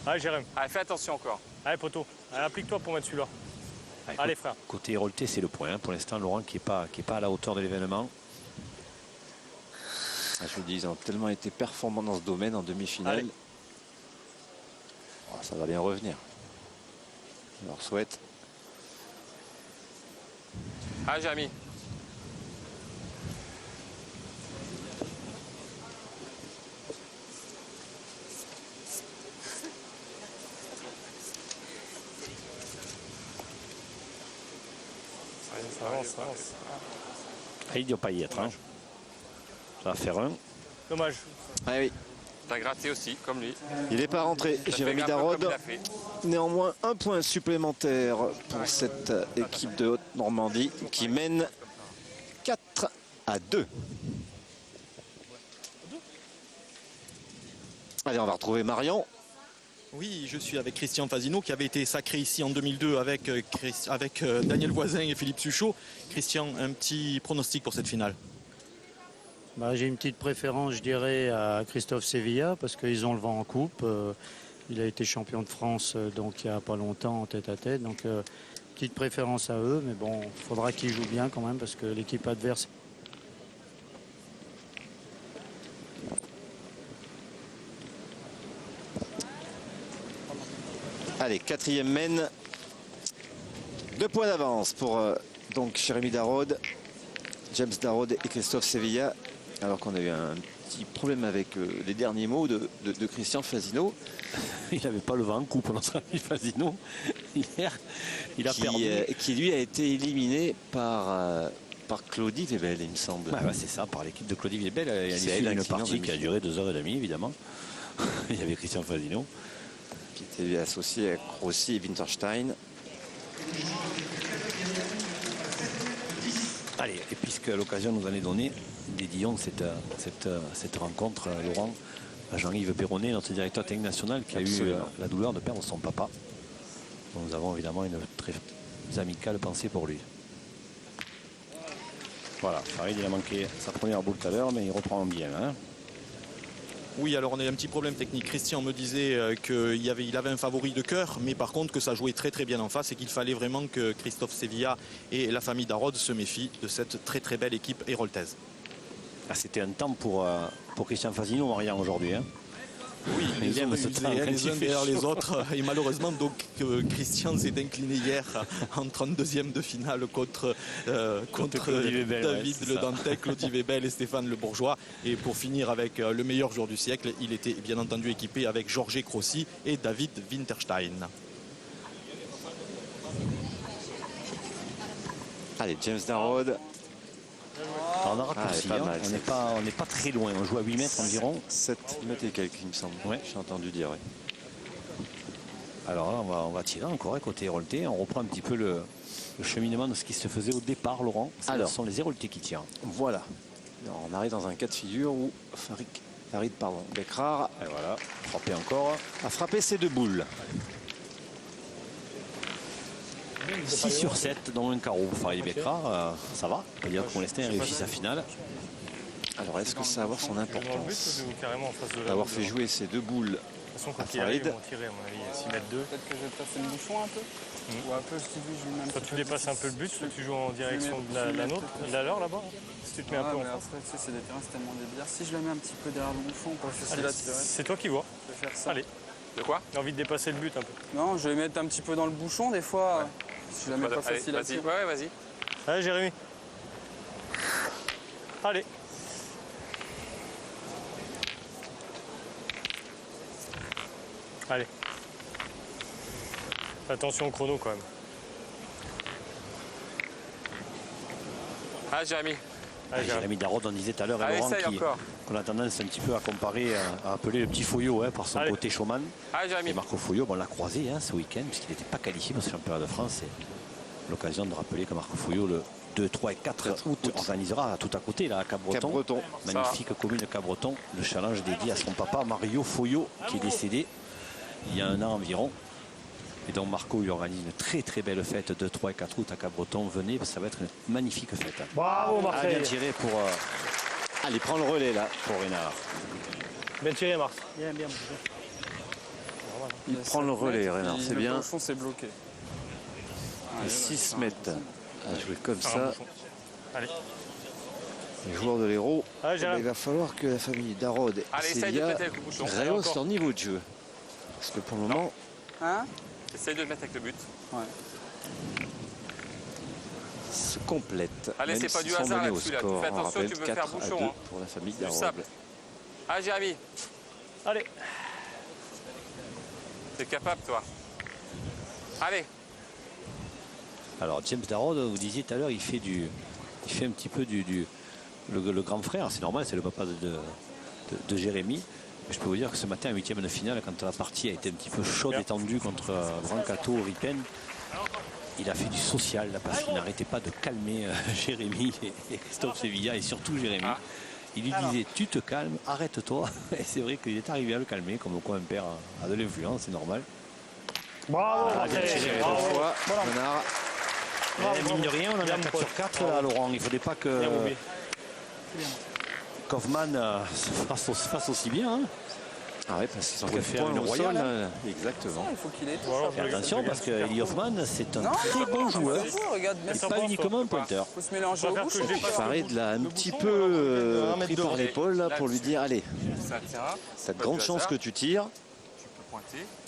C: Allez, Jérémy.
D: Allez, fais attention encore.
C: Allez, poteau. Allez, applique-toi pour mettre celui-là. Allez, frère.
B: Côté Héroltais, c'est le point. Pour l'instant, Laurent qui n'est pas à la hauteur de l'événement.
A: Je vous dis, ils ont tellement été performants dans ce domaine en demi-finale. Oh, ça va bien revenir. Je leur souhaite.
D: Allez, Jérémy. Ça avance.
B: Il ne doit pas y être. Hein. Ça va faire un.
C: Dommage.
A: Ah oui.
D: T'as gratté aussi, comme lui.
A: Il n'est pas rentré, Jérémy Darod. Néanmoins, un point supplémentaire pour cette équipe de Haute-Normandie qui mène 4-2. Allez, on va retrouver Marion.
G: Oui, je suis avec Christian Fasino qui avait été sacré ici en 2002 avec Daniel Voisin et Philippe Suchot. Christian, un petit pronostic pour cette finale?
E: J'ai une petite préférence, je dirais, à Christophe Sevilla parce qu'ils ont le vent en coupe. Il a été champion de France donc il n'y a pas longtemps en tête-à-tête. Donc petite préférence à eux, mais bon, il faudra qu'ils jouent bien quand même parce que l'équipe adverse.
A: Allez, quatrième mène. 2 points d'avance pour donc Jérémy Darod, James Darod et Christophe Sevilla. Alors qu'on a eu un petit problème avec les derniers mots de Christian Fasino.
B: Il n'avait pas le vent en coupe, notre ami Fasino. Hier, il a perdu.
A: Qui lui a été éliminé par Claudie Lebel, il me semble.
B: C'est ça, par l'équipe de Claudie Lebel. Il y a eu une partie qui a duré 2h30, évidemment. Il y avait Christian Fasino.
A: Qui était associé à Rossi et Winterstein.
B: Allez, et puisque l'occasion nous en est donnée, dédions cette rencontre, Laurent, à Jean-Yves Perronnet, notre directeur technique national, qui a eu la douleur de perdre son papa. Donc nous avons évidemment une très amicale pensée pour lui. Voilà, Farid, il a manqué sa première boule tout à l'heure, mais il reprend bien. Hein.
G: Oui, alors on a un petit problème technique. Christian me disait qu'il avait un favori de cœur, mais par contre que ça jouait très très bien en face et qu'il fallait vraiment que Christophe Sevilla et la famille Darod se méfient de cette très très belle équipe héroltaise.
B: C'était un temps pour Christian Fasino, Marian, aujourd'hui. Hein.
G: Oui, les uns derrière les autres. Et malheureusement, donc, Christian s'est incliné hier en 32e de finale contre David Le Dantec, Claudie Webel et Stéphane Le Bourgeois. Et pour finir avec le meilleur joueur du siècle, il était bien entendu équipé avec Georges Crossi et David Winterstein.
A: Allez, James Darod.
B: On a raccourci, on n'est pas très loin, on joue à 8 mètres environ.
A: 7 mètres et quelques, il me semble.
B: Ouais.
A: J'ai entendu dire, oui.
B: Alors là, on va tirer encore côté Héroltais. On reprend un petit peu le cheminement de ce qui se faisait au départ, Laurent. Ce sont les Héroltais qui tirent.
A: Voilà. Alors, on arrive dans un cas de figure où Farid Bekrar,
B: et voilà, frappé encore,
A: a frappé ses 2 boules.
B: 6 sur 7 dans un carreau. Farid Bekrar, ça va. On peut dire que Molestin a réussi sa finale.
A: Alors, est-ce que ça va avoir son importance d'avoir fait jouer ces 2 boules à Farid?
F: Peut-être que je vais passer le bouchon un peu. Ou un peu, je dis,
C: soit tu dépasses un peu le but, soit tu joues en direction de la nôtre, de la leur là-bas. Si tu te mets un peu en face.
F: Après, tu sais, c'est des terrains, c'est tellement débile. Si je la mets un petit peu derrière le bouchon, on peut faire ça.
C: C'est toi qui vois.
F: Je vais faire ça.
C: Allez.
D: De quoi?
C: J'ai envie de dépasser le but un peu.
F: Non, je vais mettre un petit peu dans le bouchon, des fois. Ouais. Si je la mets pas facile à tirer.
D: Ouais, vas-y.
C: Allez, Jérémy. Allez. Allez. Attention au chrono quand même.
D: Ah, Jérémy.
B: Jérémy Darod, on disait tout à l'heure, Laurent, qu'on a tendance un petit peu à comparer, à appeler le petit Foyot par son côté showman. Et Marco Foyot, on l'a croisé ce week-end, puisqu'il n'était pas qualifié pour ce championnat de France. C'est l'occasion de rappeler que Marco Foyot, le 2, 3 et 4 août, organisera tout à côté, là, à Cabreton. Magnifique commune de Cabreton, le challenge dédié à son papa, Mario Foyot, qui est décédé il y a 1 an environ. Et donc Marco lui organise une très très belle fête 2, 3 et 4 août à Cabreton. Venez, ça va être une magnifique fête.
C: Bravo Marseille.
B: Bien tiré pour...
A: Allez, prends le relais là pour Renard.
C: Bien tiré Mars.
F: Bien.
A: Il prend le relais, Renard, c'est bien.
F: Le fond, c'est bloqué.
A: 6 mètres à jouer comme ça.
C: Allez.
A: Les joueurs de l'Hérault, il va falloir que la famille Darod et Célia rehaussent leur niveau de jeu. Parce que pour le moment...
D: Essaye de le mettre avec le but.
A: Ouais. Se complète.
D: Allez, c'est pas du hasard là-dessus. Là. Fais attention, tu veux faire bouchon.
A: Pour la famille Darod.
D: Allez, Jérémy.
C: Allez.
D: T'es capable, toi. Allez.
B: Alors, James Darod, vous disiez tout à l'heure, il fait un petit peu le grand frère. C'est normal, c'est le papa de Jérémy. Je peux vous dire que ce matin, en 8e de finale, quand la partie a été un petit peu chaude et tendue contre Brancato Ripen, il a fait du social là, parce qu'il n'arrêtait pas de calmer Jérémy et Christophe Sevilla, et surtout Jérémy. Il lui disait, tu te calmes, arrête-toi. Et c'est vrai qu'il est arrivé à le calmer, comme quoi un père a de l'influence, c'est normal.
C: Bravo,
B: Mine de rien, on en a 4 sur 4 là, Laurent. Il ne faudrait pas que Kaufmann se fasse aussi bien.
A: Ah oui, parce qu'ils ont
B: fait faire une royale.
A: Exactement.
F: Il faut qu'il ait tout.
B: Et attention, parce que Eli Hoffman, c'est un très bon joueur. Et pas uniquement un pointeur.
F: Il faut se mélanger au bouchon.
A: Farid l'a un petit peu pris par l'épaule pour lui dire, allez, t'as de grandes chances que tu tires.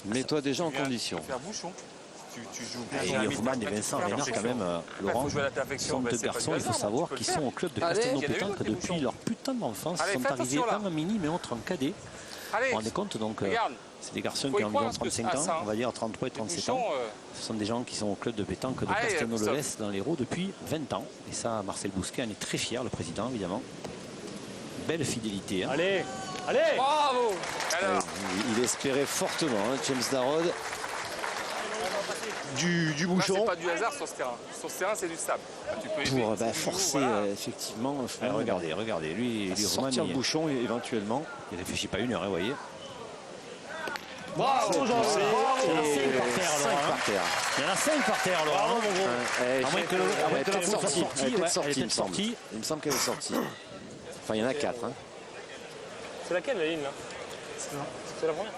A: Mets-toi déjà en condition.
B: Et Hoffman et Vincent Reynard, quand même, Laurent, sont 2 garçons, il faut savoir, qui sont au club de Castelnau-Pétanque depuis leur putain d'enfance. Ils sont arrivés pas en mini, mais autre en cadet. Vous vous rendez compte, donc c'est des garçons qui ont environ 35 ans, on va dire 33 et 37 ans. Ce sont des gens qui sont au club de pétanque de Castelnau-le-Lez dans l'Hérault depuis 20 ans. Et ça, Marcel Bousquet en est très fier, le président, évidemment. Belle fidélité.
C: Allez,
F: bravo.
A: Il espérait fortement, James Darod. Du bouchon.
D: C'est pas du hasard sur ce terrain. Sur ce terrain, c'est du sable.
A: Pour forcer effectivement
B: regardez, lui
A: sortir le bouchon éventuellement.
B: Il réfléchit pas 1 heure, vous voyez.
C: Bravo,
B: il y en a 5 par terre. Il y en a 5 par terre, Laurent. À moins que la boule soit sortie.
A: Il me semble qu'elle est sortie. Enfin, il y en a 4.
C: C'est laquelle la ligne là? C'est la première.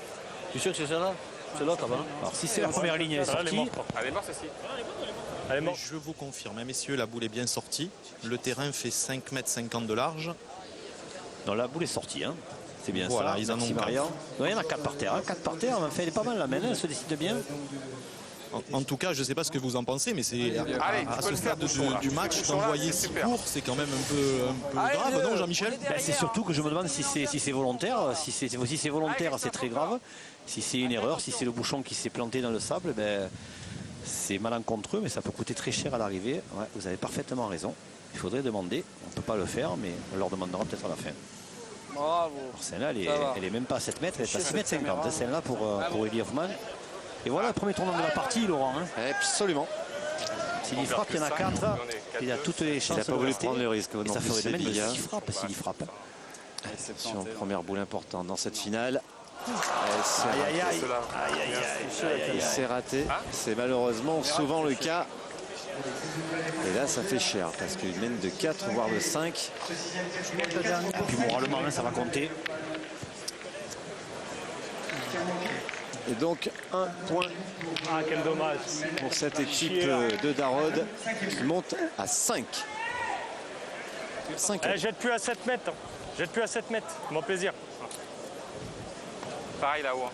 B: Tu es sûr que c'est celle-là? C'est l'autre, alors si c'est la première ligne, elle est sortie.
D: Elle est morte aussi.
G: Je vous confirme, messieurs, la boule est bien sortie. Le terrain fait 5,50 m de large.
B: Non, la boule est sortie, c'est bien
G: voilà,
B: ça.
G: Ils en ont
B: il y en a 4 par terre. 4 par terre, elle est pas mal la main, elle se décide bien.
G: En tout cas, je ne sais pas ce que vous en pensez, mais c'est à ce stade du match, d'envoyer si court, c'est quand même un peu grave, non, Jean-Michel?
B: C'est surtout que je me demande si c'est volontaire. Si c'est volontaire, c'est très grave. Si c'est une erreur, si c'est le bouchon qui s'est planté dans le sable, c'est malencontreux, mais ça peut coûter très cher à l'arrivée. Ouais, vous avez parfaitement raison. Il faudrait demander. On ne peut pas le faire, mais on leur demandera peut-être à la fin.
F: Bravo.
B: Celle-là, elle est même pas à 7 mètres, elle est à 6,50 m. Celle-là pour Eli Hoffman. Et voilà le premier tournant de la partie, Laurent. Hein.
A: Absolument.
B: S'il y frappe, il y en a 4. Il a toutes les chances.
A: Il n'a pas voulu prendre le risque.
B: Et ça ferait de même 6 frappes s'il y frappe.
A: Attention, première boule importante dans cette finale. C'est raté. C'est malheureusement souvent le cas. Et là, ça fait cher parce qu'il mène de 4, voire de 5.
B: Et puis moralement, ça va compter.
A: Et donc, 1 point
C: quel dommage
A: pour cette équipe de Darod qui monte à 5. 5.
C: Jette plus à 7 mètres. Jette plus à 7 mètres. Mon plaisir.
D: Pareil là-haut.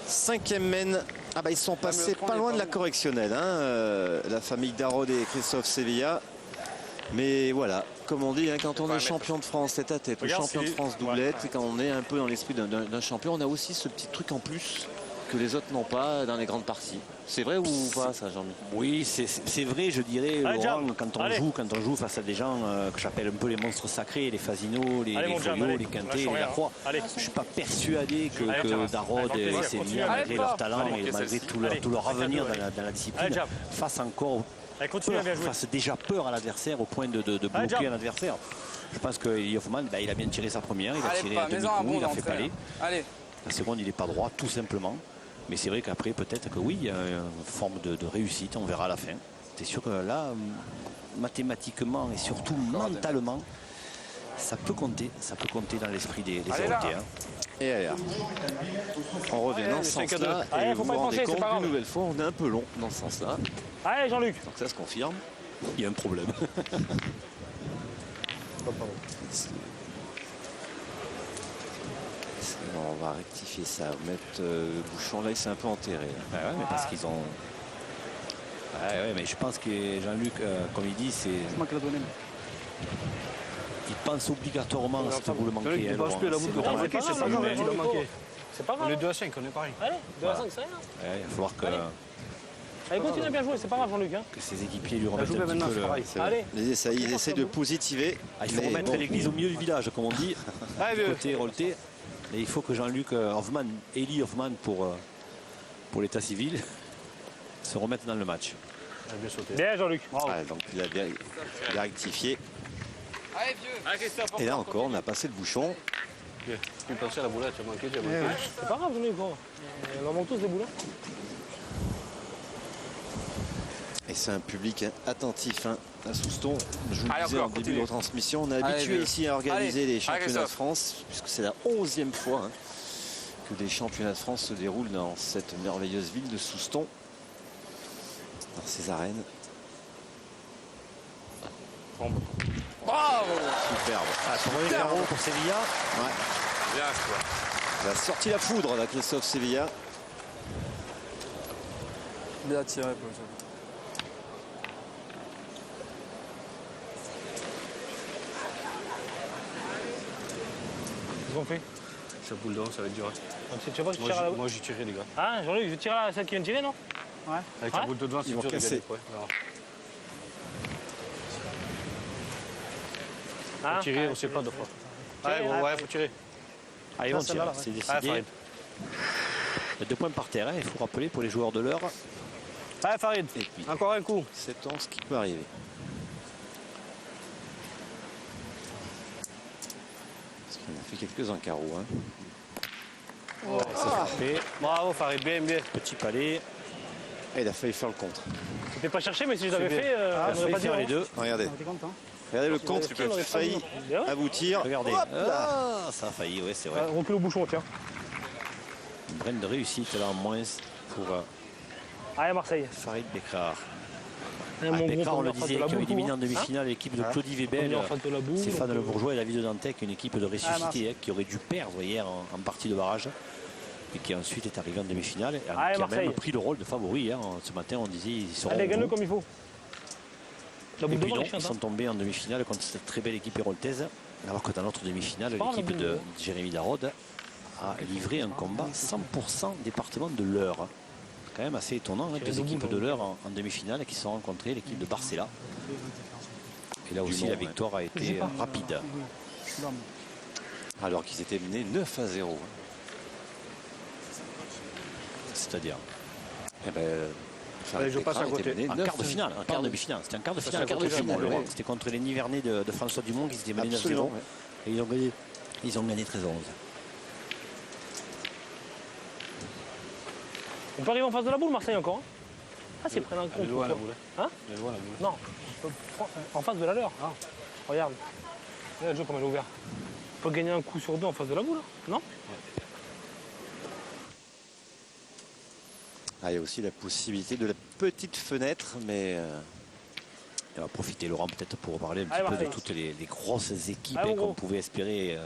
A: Cinquième mène. Ah bah ils sont passés pas loin de la correctionnelle, hein, la famille Darod et Christophe Sevilla. Mais voilà, comme on dit, hein, quand on est champion de France tête à tête, ou champion de France doublette, et quand on est un peu dans l'esprit d'un champion, on a aussi ce petit truc en plus que les autres n'ont pas dans les grandes parties. C'est vrai ou pas ça, Jean-Mi?
B: Oui, c'est vrai, je dirais, Laurent, quand on joue face à des gens que j'appelle un peu les monstres sacrés, les Fasino, les Foyot, les Quintet, les Lacroix. Je ne suis pas persuadé que Darod et Sevilla, malgré leur talent et malgré tout leur avenir dans la discipline, fassent déjà peur à l'adversaire au point de bloquer un adversaire. Je pense que Hoffman, il a bien tiré sa première, il a tiré un demi-coup, il a fait palais. La seconde, il n'est pas droit, tout simplement. Mais c'est vrai qu'après, peut-être que oui, il y a une forme de réussite, on verra à la fin. C'est sûr que là, mathématiquement et surtout mentalement, ça peut compter dans l'esprit des Européens.
A: Et allez, on revient dans ce sens-là. Et vous vous rendez compte, une nouvelle fois, on est un peu long dans ce sens-là.
C: Allez, Jean-Luc.
A: Donc ça se confirme.
B: Il y a un problème.
A: On va rectifier ça, mettre le bouchon là, il s'est un peu enterré.
B: Ouais, mais parce qu'ils ont. Ouais, mais je pense que Jean-Luc, comme il dit, c'est. Il pense obligatoirement à ce que vous le manquez.
C: C'est pas grave.
F: Le 2 à 5, on est pareil.
C: Allez, 2 à 5, c'est rien.
B: Il va falloir que.
C: Allez, continue à bien jouer, c'est pas grave, Jean-Luc.
B: Que ses équipiers lui remettent un petit peu le.
C: Allez.
A: Ils essaient de positiver.
B: Il faut remettre l'église au milieu du village, comme on dit. Côté Rolté. Et il faut que Jean-Luc Hoffman, Eli Hoffman pour l'état civil, se remette dans le match.
C: Bien, Jean-Luc.
A: Donc il a bien rectifié.
F: Allez, vieux.
A: Et là encore, on a passé le bouchon.
F: Tu peux penser à la boulette, tu as manqué.
C: C'est pas grave, Jean-Luc. On en manque tous des boulettes.
A: Et c'est un public attentif à Souston. Je vous le disais en début de retransmission, on est habitué ici à organiser les championnats de France, puisque c'est la 11e fois que des championnats de France se déroulent dans cette merveilleuse ville de Souston, dans ces arènes.
F: Bravo.
A: Superbe.
B: Superbe pour Sevilla.
A: Ouais.
D: Bien,
A: il a sorti la foudre, là, Christophe Sevilla.
F: Bien tiré,
C: Qu'est-ce qu'on fait?
F: Ça boule d'eau, ça va être dur.
C: Tu vois,
F: Moi, j'ai tiré, les gars.
C: Ah, Jean-Luc, je tire là, celle qui vient de tirer, non?
F: Ouais. Avec la boule de devant, c'est dur de gagner. Faut tirer, on sait pas deux fois. Ouais, faut tirer.
B: Allez, on tire, c'est décidé. Il y a 2 points par terre, il faut rappeler pour les joueurs de l'heure.
C: Allez, Farid, encore un coup.
A: C'est ce qui peut arriver. On a fait quelques encarreaux.
C: Bravo, Farid, bien.
B: Petit palais.
A: Et il a failli faire le contre.
C: Tu t'es pas cherché, mais si je l'avais fait, on n'aurait pas dit
B: les deux.
A: Regardez. Regardez le contre qui a failli aboutir.
B: Regardez. Ça a failli, oui, c'est vrai.
C: Recule au bouchon, tiens.
B: Une braine de réussite là en moins pour
C: Allez, Marseille.
B: Farid Bekrar. Bekrar, on le disait, qui avait éliminé en demi-finale l'équipe de Claudie Weber, Stéphane Le Bourgeois et la ville de Dantec, une équipe de ressuscité qui aurait dû perdre hier en partie de barrage et qui ensuite est arrivée en demi-finale et qui a même pris le rôle de favori. Ce matin, on disait ils seront.
C: Allez, gagne-le comme il faut.
B: Et puis non, ils sont tombés en demi-finale contre cette très belle équipe héroltaise, alors que dans notre demi-finale, l'équipe de Jérémy Darod a livré un combat 100% département de l'Eure. Quand même assez étonnant, 2 équipes de l'Eure en demi-finale qui se sont rencontrées, l'équipe de Barcella. Et là aussi, la victoire a été rapide.
A: Alors qu'ils étaient menés 9-0.
B: C'est-à-dire
C: je passe à côté.
B: Un quart de finale, un quart de demi-finale. C'était un quart de finale, un quart de finale. C'était contre les Nivernais de François Dumont qui s'étaient menés 9-0. Et ils ont gagné 13-11.
C: On peut arriver en face de la boule, Marseille, encore. Ah, c'est près d'un compte.
F: La boule.
C: Hein? Non, en face de la leur. Ah. Regarde. Regarde le jeu comme elle est ouverte. On peut gagner un coup sur deux en face de la boule, non?
A: Il y a aussi la possibilité de la petite fenêtre, mais...
B: On va profiter, Laurent, peut-être pour parler un petit peu de toutes les grosses équipes qu'on pouvait espérer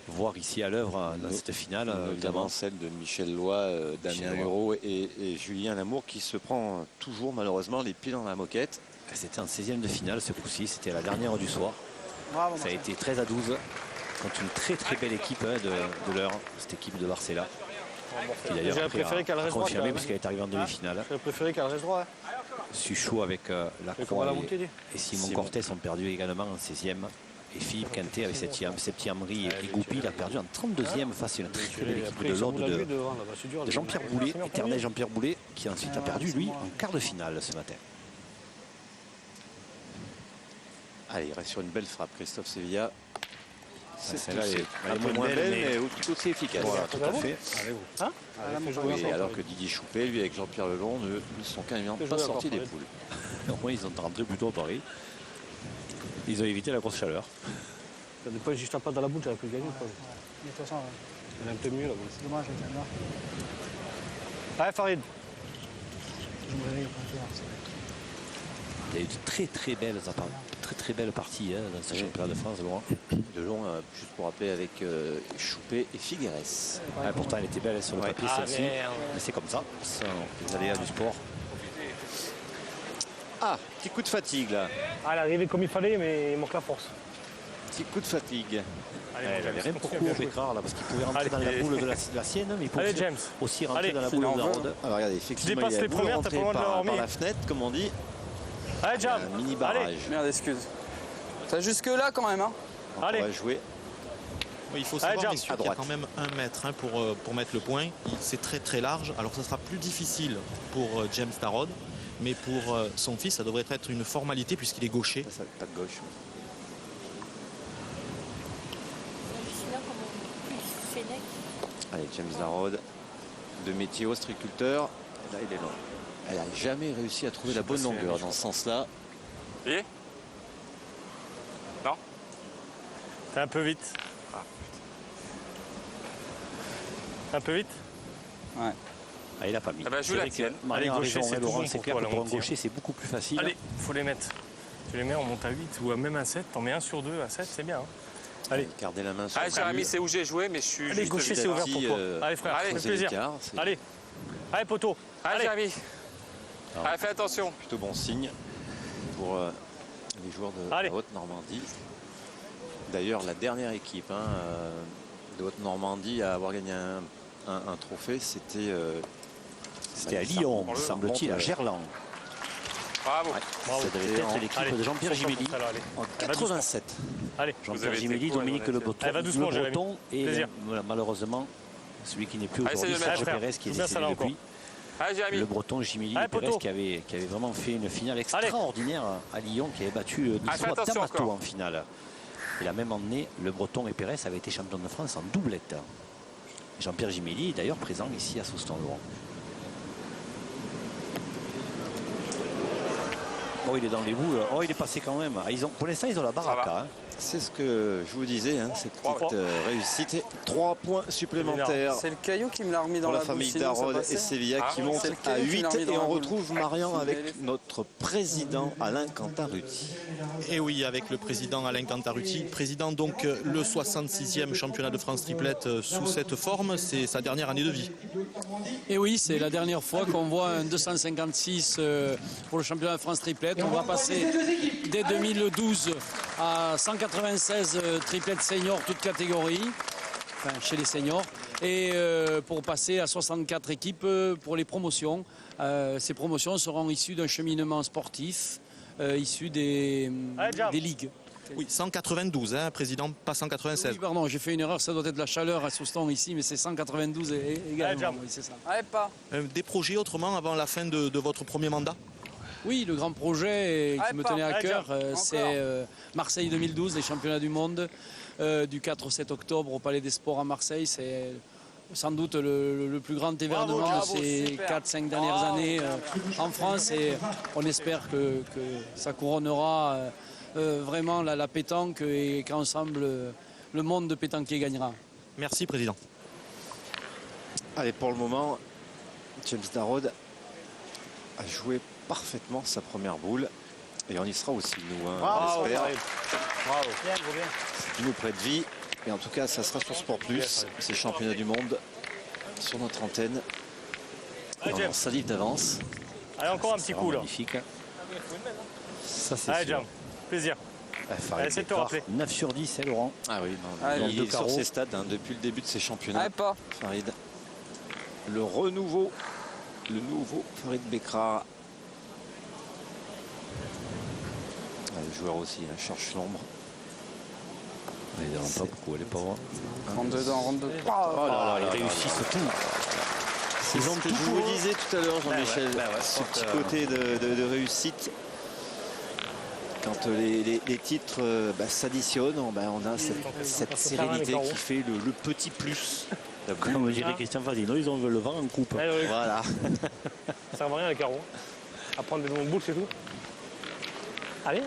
B: voir ici à l'œuvre dans cette finale.
A: Notamment celle de Michel Loy, Damien Hureau et Julien Lamour qui se prend toujours malheureusement les pieds dans la moquette.
B: C'était en 16e de finale ce coup-ci, c'était la dernière du soir. Bravo, ça a été 13-12 contre une très belle équipe de l'heure, cette équipe de Barcella. Qui d'ailleurs
C: préféré qu'elle reste droite.
B: Confirmé parce qu'elle est arrivée en demi-finale.
C: J'aurais préféré qu'elle reste droite.
B: Suchot avec Lacroix et Simon Cortés ont perdu également en 16e. Et Philippe Quintet avec Septiamri et Goupil a perdu en 32e face à une très belle équipe de l'Aude de Jean-Pierre Boulet, éternel Jean-Pierre Boulet, qui ensuite a perdu lui en quart de finale ce matin.
A: Allez, il reste sur une belle frappe, Christophe Sevilla.
B: Celle-là
A: est moins belle, mais tout aussi efficace.
B: Voilà, tout à fait.
A: Oui, alors que Didier Choupet, lui, avec Jean-Pierre Lelon, ne sont quand même pas sortis des poules.
B: Oui, ils ont rentré plutôt à Paris. Ils ont évité la grosse chaleur.
C: Des fois, je ne pas dans la boule, j'aurais pu gagner. De
F: toute façon,
C: elle est un peu mieux là.
F: C'est dommage, elle est là.
C: Allez, Farid.
F: Je me réveille après.
B: Il y a eu de très belles parties dans ce championnat de France, Laurent.
A: Delon, juste pour rappeler, avec Choupet et Figueres.
B: Pourtant, elle était belle sur le papier, celle-ci. Mais c'est comme ça, les aléas du sport.
A: Ah, petit coup de fatigue là.
C: Ah, elle est arrivée comme il fallait, mais il manque la force.
A: Petit coup de fatigue.
B: Elle avait rien pour Pécrard là, parce qu'il pouvait rentrer dans la boule de la sienne, mais il pouvait aussi rentrer dans la boule de la ronde.
A: Alors regardez, effectivement, il a voulu rentrer par la fenêtre, comme on dit.
C: Allez, Jam.
A: Un mini barrage.
F: Merde, excuse. T'as jusque là quand même, hein.
A: Allez. On va jouer.
G: Oui, il faut savoir qu'il y a quand même 1 mètre pour mettre le point. C'est très large. Alors ça sera plus difficile pour James Tarrod, mais pour son fils, ça devrait être une formalité puisqu'il est gaucher.
A: Ça, pas de gauche. Allez, James Tarrod, de métier ostréiculteur. Là, il est long. Elle n'a jamais réussi à trouver la bonne longueur dans ce sens-là.
D: Vous voyez? Non?
C: T'es un peu vite. Un peu vite?
F: Ouais.
B: Ah, il n'a pas mis.
D: Ah bah, je joue la tienne.
B: Allez, gaucher, c'est Laurent, c'est clair que pour un gaucher, c'est beaucoup plus facile.
C: Allez, il faut les mettre. Tu les mets, on monte à 8 ou même à 7. T'en mets un sur 2 à 7, c'est bien. Hein.
A: Allez, gardez la main sur
D: le Jérémy, c'est où j'ai joué, mais je suis.
C: Allez, gaucher, c'est ouvert pour toi. Allez, frère,
D: allez,
C: c'est plaisir. Allez, allez, poteau.
D: Allez, Jérémy. Allez, fais attention.
A: Plutôt bon signe pour les joueurs de la Haute-Normandie. D'ailleurs, la dernière équipe de Haute-Normandie à avoir gagné un trophée, c'était
B: à Lyon, semble-t-il, à Gerland.
D: Bravo.
B: Ça devait être l'équipe de Jean-Pierre Gimelli en 87. Jean-Pierre Gimelli, Dominique Le Breton et malheureusement celui qui n'est plus aujourd'hui, Serge Pérez, qui est décédé depuis. Le Breton Gimelli Pérez qui avait vraiment fait une finale extraordinaire à Lyon, qui avait battu D'Amato en finale. Et la même année, Le Breton et Pérez avaient été champions de France en doublette. Jean-Pierre Gimelli est d'ailleurs présent ici à Souston-Laurent. Oh, il est dans les boules. Oh, il est passé quand même. Pour l'instant, ils ont la baraka.
A: C'est ce que je vous disais, cette petite réussite. 3 points supplémentaires.
F: C'est le caillou qui me l'a remis dans la
A: famille Tarrod et Sevilla qui monte à 8. Et on retrouve Marian avec notre président Alain Cantarutti.
G: Et oui, avec le président Alain Cantarutti. Président donc le 66e championnat de France triplette sous cette forme. C'est sa dernière année de vie.
M: Et oui, c'est la dernière fois qu'on voit un 256 pour le championnat de France triplette. On va passer dès 2012 à 196 triplettes seniors, toutes catégories, enfin chez les seniors, et pour passer à 64 équipes pour les promotions. Ces promotions seront issues d'un cheminement sportif, issu des ligues.
G: Oui, 192, hein, président, pas 196.
M: Oui, pardon, j'ai fait une erreur, ça doit être la chaleur à Souston ici, mais c'est 192 également. Oui, c'est ça.
F: Allez, pas.
G: Des projets autrement avant la fin de votre premier mandat?
M: Oui, le grand projet qui me tenait à cœur, c'est Marseille 2012, les championnats du monde, du 4 au 7 octobre au Palais des Sports à Marseille. C'est sans doute le plus grand événement de ces 4-5 dernières années en France, et on espère que ça couronnera vraiment la pétanque et qu'ensemble le monde de pétanquier gagnera.
G: Merci, président.
A: Allez, pour le moment, James Darrod a joué parfaitement sa première boule et on y sera aussi, nous, hein,
C: bravo,
A: on espère.
C: Bravo. Bien.
A: C'est une auprès de vie, et en tout cas ça sera sur Sport Plus, ces championnats du monde sur notre antenne. On salive d'avance.
C: Allez, encore un petit coup là.
B: Magnifique. Ça, c'est
C: allez,
B: sûr.
C: Jam, plaisir.
A: Allez,
C: essaie de te rappeler.
B: 9 sur 10, c'est Laurent.
A: Ah oui, non, il est sur ses stades hein, depuis le début de ses championnats.
F: Allez, pas.
A: Farid. Le nouveau Farid Bekrar. Le joueur aussi, hein, cherche l'ombre.
B: Il ne rentre pas beaucoup, elle est pas voir.
F: Rentre dedans, rentre dedans.
B: Oh là là, ils réussissent tout.
A: C'est ce que je vous disais tout à l'heure, Jean-Michel. Ce petit côté de réussite. Quand les titres s'additionnent, on a cette sérénité qui fait le petit plus.
B: Comme dirait Christian Fazino, ils ont le vent en coupe.
A: Voilà.
C: Ça sert à rien les carreaux. À prendre des longues boules, c'est tout. Allez,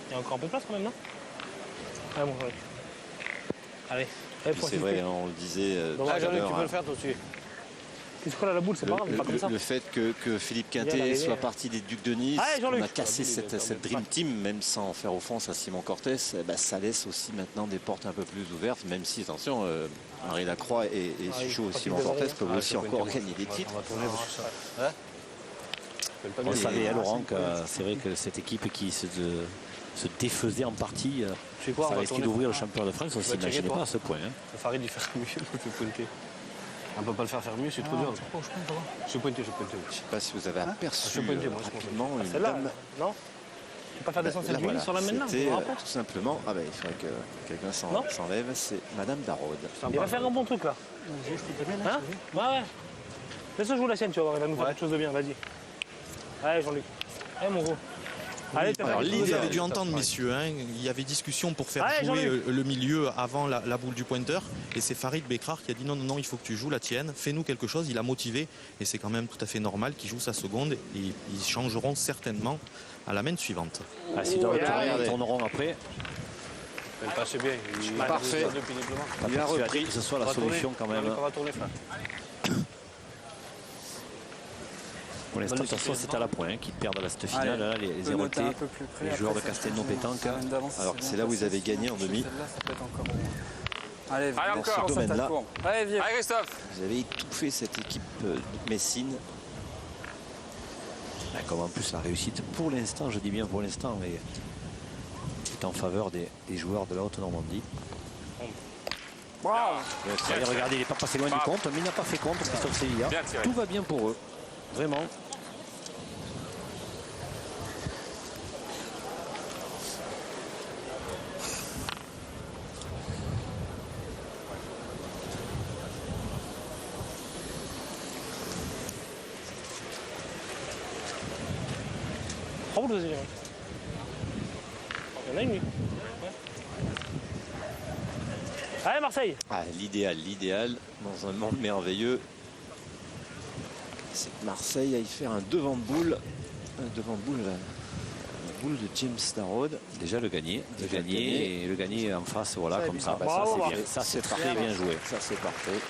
C: il y a encore un peu de place quand même, non? Allez, bon, allez.
A: C'est vrai, on le disait.
C: Tu peux le faire toi aussi. Qu'est-ce qu'on a la boule, c'est pas grave, pas comme ça.
A: Le fait que Philippe Quintet soit parti des Ducs de Nice, on a cassé cette Dream Team, même sans faire offense à Simon Cortés, ça laisse aussi maintenant des portes un peu plus ouvertes, même si, attention, Henri Lacroix et Suchot et Simon Cortés peuvent aussi encore gagner des titres.
B: On savait, Laurent, que c'est vrai que cette équipe qui se défaisait en partie, ça risquait d'ouvrir le championnat de France, on ne s'imaginait pas à ce point.
C: Farid, il fait mieux, je peux pointer. On ne peut pas le faire mieux, c'est trop dur. Je suis pointé. Je
A: ne sais pas si vous avez aperçu rapidement une
C: celle-là,
A: dame.
C: Non, tu peux pas faire descendre cette
A: voilà,
C: sur la main là.
A: C'était tout simplement. Ah ben il faudrait que quelqu'un s'enlève. C'est Madame Darrod.
C: Il va faire un bon truc là. Hein? Ouais. Laisse-moi jouer la sienne, tu vas voir, il va nous faire quelque chose de bien, vas-y. Allez Jean-Luc. Allez mon gros. Allez,
G: alors, vous avez dû entendre, messieurs, hein, il y avait discussion pour faire jouer le milieu avant la boule du pointeur. Et c'est Farid Bekrar qui a dit non, il faut que tu joues la tienne, fais-nous quelque chose. Il a motivé et c'est quand même tout à fait normal qu'il joue sa seconde. Et ils changeront certainement à la main suivante.
B: Ah, s'ils doivent retourner, ils tourneront après.
C: Elle passe bien.
F: Parfait.
B: Il a repris que ce soit la solution quand même.
C: On va tourner fin.
B: Pour l'instant, attention, c'est à la pointe qui perdent à la cette finale. Là, les Héroltais, les joueurs de Castelnau pétanque.
A: Alors que c'est là où ils avaient gagné en demi.
F: Allez,
A: dans ce domaine-là,
F: allez, Christophe.
A: Vous avez étouffé cette équipe Messine.
B: Comme en plus la réussite, pour l'instant, je dis bien pour l'instant, mais est en faveur des joueurs de la Haute-Normandie. Regardez, il n'est pas passé loin du compte, mais il n'a pas fait compte, Christophe Sevilla. Tout va bien pour eux. Vraiment.
C: Bravo le deuxième. Il y en a une lui. Allez Marseille.
A: L'idéal dans un monde merveilleux. C'est que Marseille aille faire un devant de boule. La boule de James Darrod.
B: Déjà le gagner. Et le gagner en face, voilà, comme ça. Ça c'est bien. Ça c'est très bien joué.
A: Ça c'est parfait.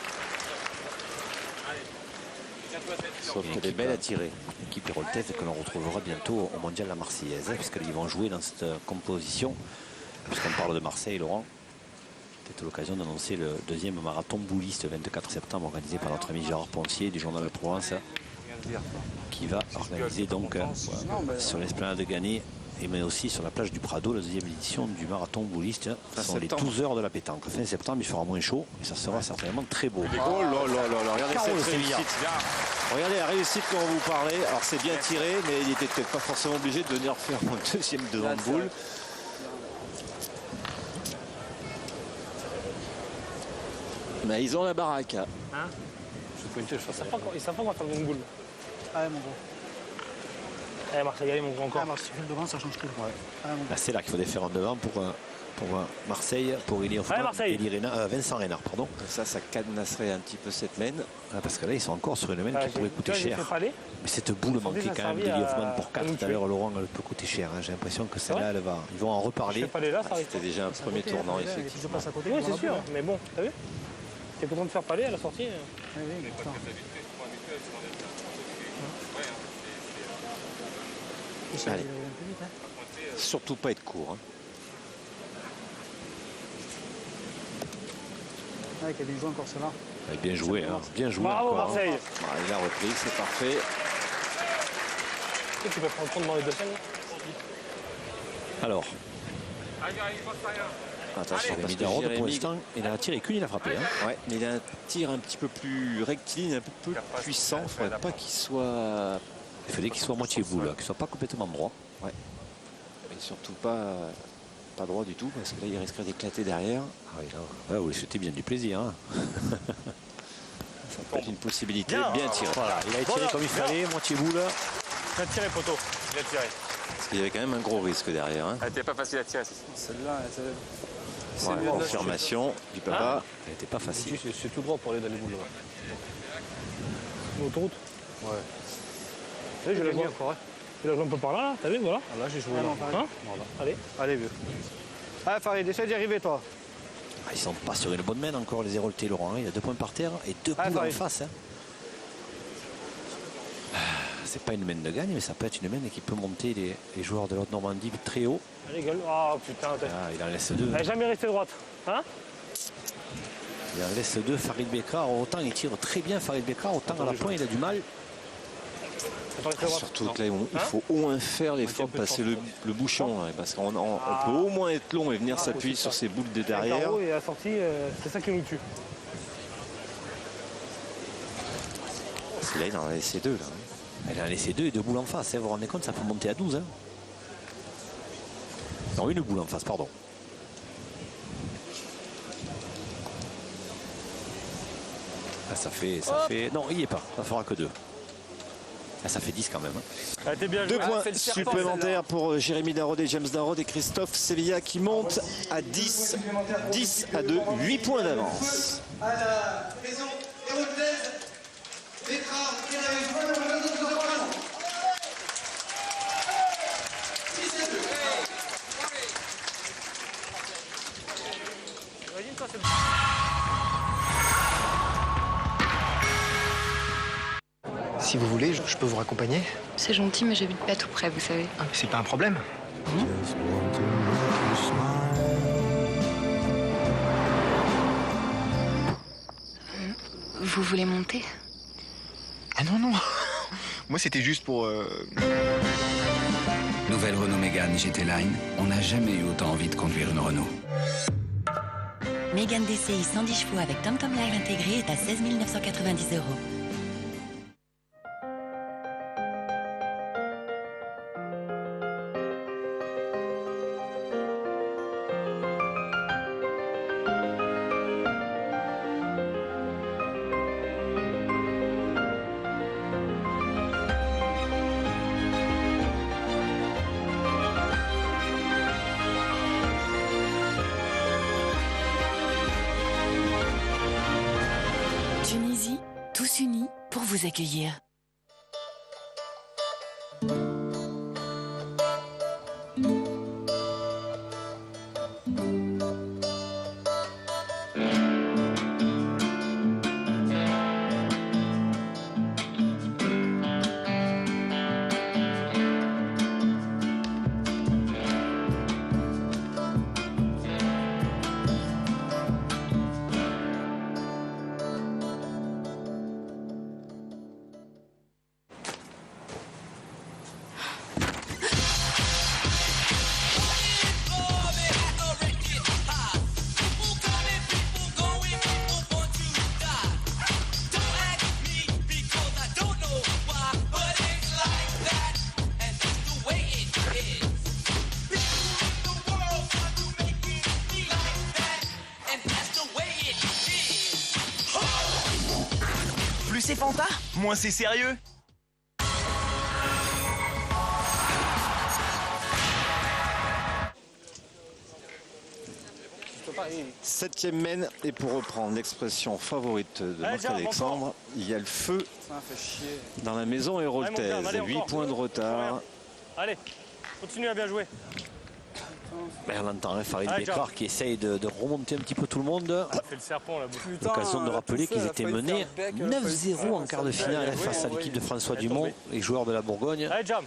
A: Sauf qu'elle est belle à tirer.
B: L'équipe héroltaise que l'on retrouvera bientôt au Mondial la Marseillaise, puisqu'ils vont jouer dans cette composition. Puisqu'on parle de Marseille, Laurent. Peut-être l'occasion d'annoncer le deuxième marathon bouliste le 24 septembre organisé par notre ami Gérard Poncier du Journal de Provence, qui va organiser donc sur l'esplanade de Gannet mais aussi sur la plage du Prado la deuxième édition du marathon bouliste. Ce sont les 12 heures de la pétanque. Fin septembre, il fera moins chaud et ça sera certainement très beau.
A: Oh là là, regardez cette réussite. Regardez la réussite dont vous parlez. Alors c'est bien tiré, mais il n'était peut-être pas forcément obligé de venir faire un deuxième devant de boule. Mais ils ont la baraque.
C: Hein? Ils savent pas qu'on va faire une boule.
F: Ah, mon gros.
C: Allez, Marseille, allez, mon gros, encore.
F: Ah, si tu fais le devant, ça change tout. Ouais. Ah,
B: Là, c'est là qu'il faut des faire en devant pour Marseille, pour Elie Vincent Reynard. Pardon.
A: Ça cadenasserait un petit peu cette mène.
B: Parce que là, ils sont encore sur une mène qui pourrait coûter cher. Mais cette boule manquée quand même d'Elie Hoffmann pour 4 tout à l'heure, Laurent, elle peut coûter cher. J'ai l'impression que celle-là, elle va. Ils vont en reparler.
A: C'était déjà un premier tournant, effectivement.
C: Oui, c'est sûr. Mais bon, t'as vu? T'es content de faire parler à la sortie?
A: Allez. Surtout pas être court.
F: Ouais, qui a bien joué encore cela.
B: Bien joué, hein. Bien joué.
C: Bravo
B: encore,
C: Marseille.
A: Il a repris, c'est parfait.
C: Tu peux prendre compte dans les deux scènes.
B: Alors.
A: Attention, parce que
B: Jérémy, pour l'instant, il a tiré qu'une, il a frappé. Hein.
A: Ouais, mais il a un tir un petit peu plus rectiligne, un peu plus puissant. Il ne faudrait pas qu'il soit...
B: Il fallait qu'il soit moitié boule, qu'il ne soit pas complètement droit.
A: Ouais. Et surtout pas droit du tout, parce que là, il risquerait d'éclater derrière.
B: Ah oui, là, oui, c'était bien du plaisir. Hein.
A: Ça peut être une possibilité. Bien tiré.
B: Voilà, il a tiré comme il fallait, moitié boule.
C: Il a tiré, poteau. Il a tiré.
A: Parce qu'il y avait quand même un gros risque derrière. Hein.
D: Elle n'était pas facile à tirer.
F: Celle-là,
A: confirmation du papa.
B: Elle n'était pas facile.
C: C'est tout droit pour aller dans les boules. L'autoroute. Ouais. J'ai la joué encore. Il a joué un peu par là, t'as vu, voilà.
F: Là, j'ai joué là.
C: Hein voilà. Allez, vieux. Ah, Farid, essaie d'y arriver, toi.
B: Ils sont pas sur une bonne main encore, les Héroltais, Laurent. Il a 2 points par terre et 2 boules en face. Hein. C'est pas une main de gagne, mais ça peut être une main qui peut monter les joueurs de l'autre Normandie très haut.
C: Allez, gueule. Oh putain,
B: il en laisse 2.
C: Elle n'est jamais restée droite. Hein?
B: Il en laisse 2, Farid Bekrar. Autant il tire très bien, Farid Bekrar, autant à la pointe, il a du mal.
A: Surtout que là, il faut au moins faire l'effort de passer le bouchon. Parce qu'on peut au moins être long et venir s'appuyer sur ces boules de derrière.
C: Et la sortie, c'est ça qui nous tue.
A: Parce que là, il en a laissé 2. Là.
B: Elle en a laissé 2 et 2 boules en face. Vous vous rendez compte, ça peut monter à 12. Hein. Non, une boule en face, pardon. Là, ça fait... Non, il n'y est pas. Ça fera que 2. Là, ça fait 10 quand même.
C: Hein.
A: 2 points supplémentaires pour Jérémy Darod et James Darod et Christophe Sevilla qui monte à 10 à 2, 8 points d'avance.
N: À la maison héroltaise, Bétrard, qui arrive de
K: Si vous voulez, je peux vous raccompagner.
L: C'est gentil, mais j'habite pas tout près, vous savez.
K: Ah, c'est pas un problème.
L: Vous voulez monter?
K: Ah non, non. Moi, c'était juste pour...
O: Nouvelle Renault Mégane GT Line. On n'a jamais eu autant envie de conduire une Renault.
I: Mégane DCI 110 chevaux avec TomTom Live intégré est à 16 990 €. Tunisie, tous unis pour vous accueillir.
P: c'est Fanta, moins c'est sérieux.
A: Septième mène, et pour reprendre l'expression favorite de Marc-Alexandre, il y a le feu dans la maison héroltaise. 8 points de retard.
C: Allez, continue à bien jouer.
B: On entend Farid Bekrar qui essaye de remonter un petit peu tout le monde.
C: Fait le serpent là.
B: L'occasion de rappeler qu'ils étaient menés 9-0 en quart de finale face à l'équipe de François Dumont, les joueurs de la Bourgogne.
C: Allez, Jam.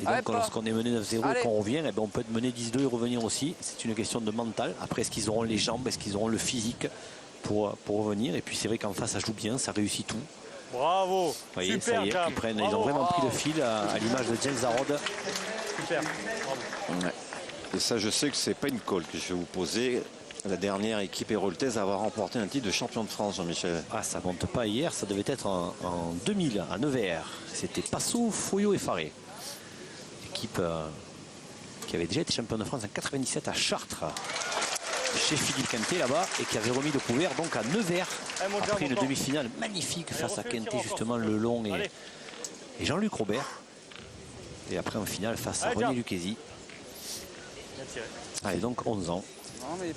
B: Et donc lorsqu'on est mené 9-0 et qu'on revient, on peut être mené 10-2 et revenir aussi. C'est une question de mental. Après, est-ce qu'ils auront les jambes, est-ce qu'ils auront le physique pour revenir? Et puis c'est vrai qu'en face, ça joue bien, ça réussit tout.
C: Bravo.
B: Vous voyez,
C: super,
B: ça y est,
C: Jam.
B: ils ont vraiment pris le fil à l'image de James Zarod.
C: Super. Bravo.
A: Ouais. Et ça, je sais que c'est pas une colle que je vais vous poser. La dernière équipe héroltaise à avoir remporté un titre de champion de France, Jean-Michel.
B: Ah, ça monte pas hier, ça devait être en 2000 à Nevers. C'était Passot, Foyot et Faré. Équipe qui avait déjà été champion de France en 97 à Chartres, chez Philippe Quintet là-bas, et qui avait remis le couvert donc à Nevers après une demi-finale magnifique face à Quintet, justement, Lelon et Jean-Luc Robert. Et après en finale face à René Lucchesi. Allez, donc 11 ans.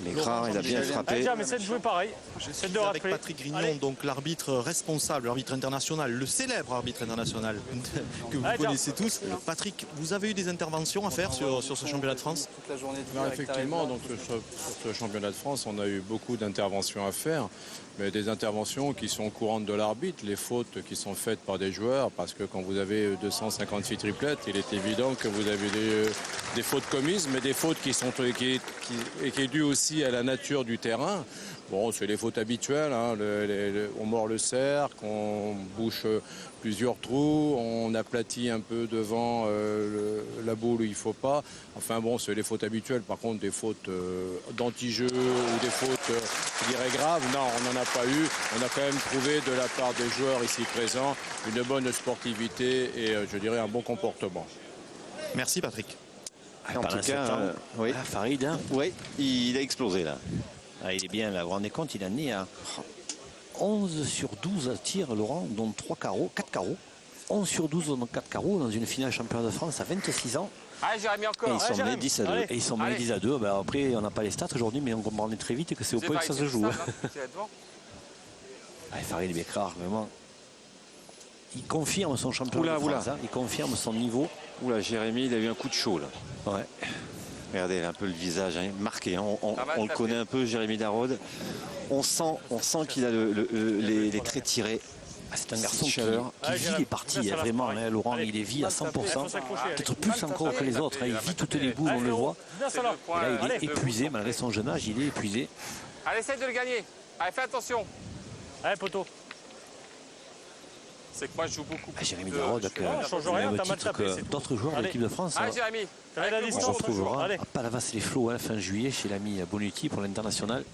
A: Bekrar, il a bien frappé.
C: Mais essaie de jouer pareil.
G: J'essaie de avec Patrick Grignon, donc l'arbitre responsable, l'arbitre international, le célèbre arbitre international que vous connaissez tous. Patrick, vous avez eu des interventions à faire sur ce championnat de France?
Q: Effectivement, donc sur ce championnat de France, on a eu beaucoup d'interventions à faire, mais des interventions qui sont courantes de l'arbitre, les fautes qui sont faites par des joueurs, parce que quand vous avez 256 triplettes, il est évident que vous avez des fautes commises, mais des fautes qui est due aussi à la nature du terrain. Bon, c'est les fautes habituelles, hein. On mord le cercle, on bouche plusieurs trous, on aplatit un peu devant la boule où il ne faut pas. Enfin bon, c'est les fautes habituelles. Par contre, des fautes d'anti-jeu ou des fautes, je dirais, graves, non, on n'en a pas eu. On a quand même trouvé de la part des joueurs ici présents une bonne sportivité et je dirais un bon comportement.
G: Merci Patrick.
A: En tout cas, oui.
B: Farid, hein.
A: Oui, il a explosé là.
B: Ah, il est bien là, vous vous rendez compte, il a né à 11 sur 12 tirs, Laurent, dont 4 carreaux. 11 sur 12 dont 4 carreaux dans une finale championnat de France à 26 ans.
D: Allez, Jérémy, encore.
B: Et ils sont menés 10 à 2. Et ils sont menés 10 à 2. Ben après, on n'a pas les stats aujourd'hui, mais on comprend très vite que c'est au point que ça se joue. Farid Bekrar, vraiment. Il confirme son championnat de France, hein. Il confirme son niveau.
A: Oula, Jérémy, il a eu un coup de chaud là.
B: Ouais.
A: Regardez un peu le visage, hein, marqué. Hein. On le connaît un peu, Jérémy Darod. On sent qu'il a les traits tirés.
B: Ah, c'est un garçon qui vit les parties, hein, vraiment. Hein, Laurent, il les vit à 100%. Peut-être plus encore que les autres. Hein, il vit toutes les boules, on le voit. Et là, il est épuisé, malgré son jeune âge, il est épuisé.
D: Allez, essaye de le gagner. Allez, fais attention.
C: Allez, poteau.
D: C'est que moi je joue beaucoup.
B: Jérémy Darod, le même titre que d'autres joueurs de l'équipe de France.
D: Allez, Jérémy.
B: On retrouvera à Palavas-les-Flots à la fin juillet chez l'ami Bonucci pour l'international.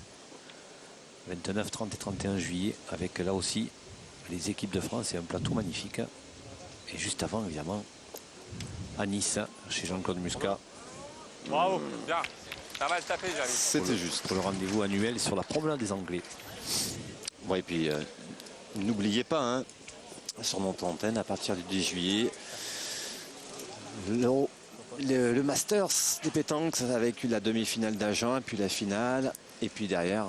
B: 29, 30 et 31 juillet avec là aussi les équipes de France et un plateau magnifique. Et juste avant, évidemment, à Nice, chez Jean-Claude Muscat.
D: Bravo, bien. Ça va le taper, Jérémy.
A: C'était juste.
B: Pour le rendez-vous annuel sur la promenade des Anglais.
A: Ouais, et puis, n'oubliez pas, hein, sur notre antenne, à partir du 10 juillet, le Masters des pétanques avec la demi-finale d'Agen, puis la finale. Et puis derrière,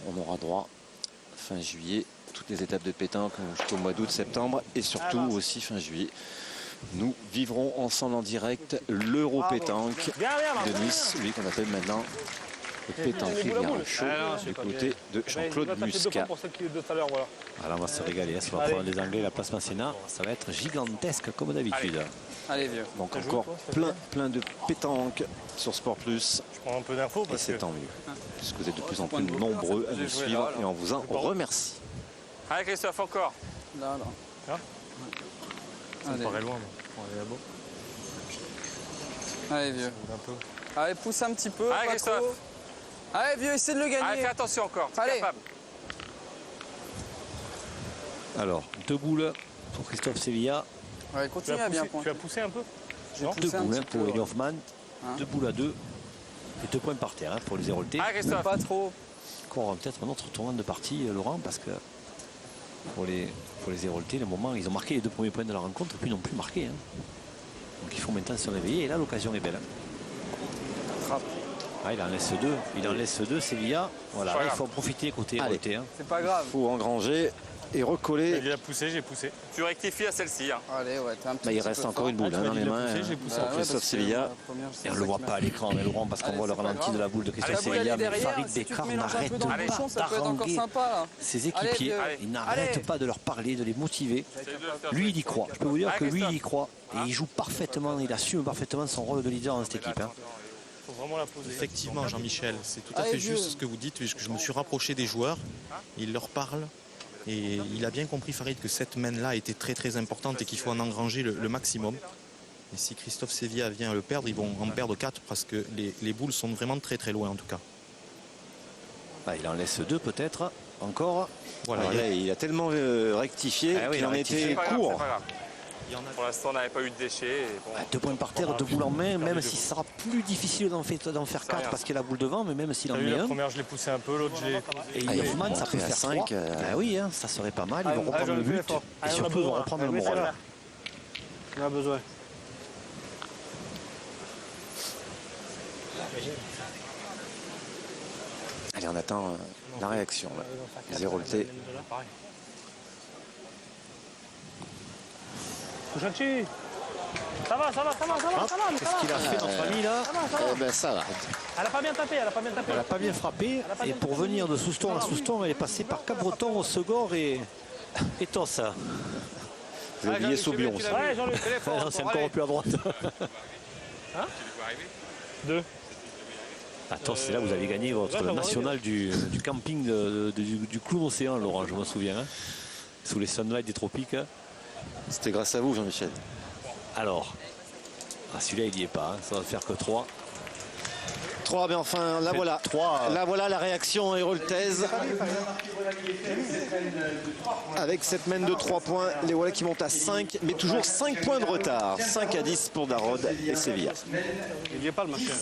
A: on aura droit, fin juillet, toutes les étapes de pétanque jusqu'au mois d'août, septembre. Et surtout aussi fin juillet, nous vivrons ensemble en direct l'Euro pétanque de Nice, celui qu'on appelle maintenant le pétanque Rivière Show, du côté de Jean-Claude Muscat.
B: Alors on va se régaler sur la promenade des Anglais, la place Masséna. Ça va être gigantesque comme d'habitude.
F: Allez, vieux.
A: Donc encore plein de pétanque sur Sport Plus.
C: Je prends un peu d'infos.
A: Et c'est tant mieux. Puisque vous êtes de plus en plus nombreux à nous suivre et on vous en remercie.
D: Allez, Christophe, encore.
F: Là.
C: Ça me paraît loin, mais on va aller là-bas.
F: Allez, vieux. Allez, pousse un petit peu.
D: Allez, Christophe.
F: Trop. Allez, vieux, essaie de le gagner.
D: Allez, fais attention encore.
F: Allez.
D: Capable.
B: Alors, 2 boules pour Christophe Sevilla.
F: Ouais, continue à bien pointer.
C: Tu as poussé un peu?
B: 2 boules pour Eli Hoffman. 2 boules à 2. Et 2 points par terre pour les Héroltais.
F: Pas trop.
B: On aura peut-être un autre tournant de partie, Laurent, parce que pour les Héroltais. Le moment, ils ont marqué les 2 premiers points de la rencontre, puis ils n'ont plus marqué. Hein. Donc il faut maintenant se réveiller. Et là, l'occasion est belle. Ah, il en laisse 2. Il en laisse 2, Sevilla. Voilà, il faut en profiter côté Héroltais. Hein.
F: C'est pas grave.
A: Il faut engranger et recoller.
C: Il a poussé, j'ai poussé.
D: Tu rectifies à celle-ci. Hein.
F: Allez, ouais, t'es un petit
A: Il reste encore une boule dans les mains. Christophe Sevilla.
B: Et on ne le voit pas à l'écran, mais Laurent, parce qu'on voit le ralenti de la boule de Christophe Sevilla. Mais Farid Bekrar n'arrête pas d'haranguer ses équipiers. Il n'arrête pas de leur parler, de les motiver. Lui, il y croit. Je peux vous dire que lui, il y croit. Et il joue parfaitement, il assume parfaitement son rôle de leader dans cette équipe. Hein.
C: Vraiment la poser.
G: Effectivement, Jean-Michel, c'est tout à fait juste ce que vous dites, puisque je me suis rapproché des joueurs, il leur parle, et il a bien compris, Farid, que cette main-là était très très importante et qu'il faut en engranger le maximum. Et si Christophe Sevilla vient le perdre, ils vont en perdre 4 parce que les boules sont vraiment très très loin en tout cas.
B: Il en laisse 2 peut-être, encore.
A: Voilà, il a tellement rectifié qu'il en était court.
D: Pour l'instant, on n'avait pas eu de déchets. Bon.
B: 2 points par terre, 2 boules en main, même si ça sera plus difficile d'en faire 4 parce qu'il y a la boule devant, mais même s'il en met
C: la
B: un.
C: première, je l'ai poussé un peu, l'autre, je l'ai.
B: Et Hoffman, ça peut faire 5. Oui, hein, ça serait pas mal. Ils vont reprendre le but et surtout, ils vont reprendre le moral.
F: On a besoin.
A: Allez, on attend la réaction. Les Héroltais.
C: Touche-tu. Ça va.
B: Qu'est-ce qu'il a fait notre ami là?
A: Ça va.
C: Elle a pas bien tapé,
B: Elle n'a pas bien frappé. Et pour venir de Souston à Souston, elle est passée par Cabreton, au Segor et Tossa.
A: Vous avez oublié Saubion.
C: Ouais, Jean-Luc,
B: c'est encore plus à droite.
C: Hein 2.
B: Attends, c'est là où vous avez gagné votre national du camping du Clown Océan, Laurent, je me souviens. Hein, sous les sunlights des tropiques.
A: C'était grâce à vous, Jean-Michel.
B: Alors, celui-là, il n'y est pas. Hein. Ça va faire que 3.
A: 3, mais enfin, là voilà.
B: 3,
A: là voilà la réaction héroltaise. Avec cette main de 3 points, les voilà qui montent à 5, mais toujours 5 points de retard. 5-10 pour Darod et Sevilla.
C: Il n'y est pas le machin.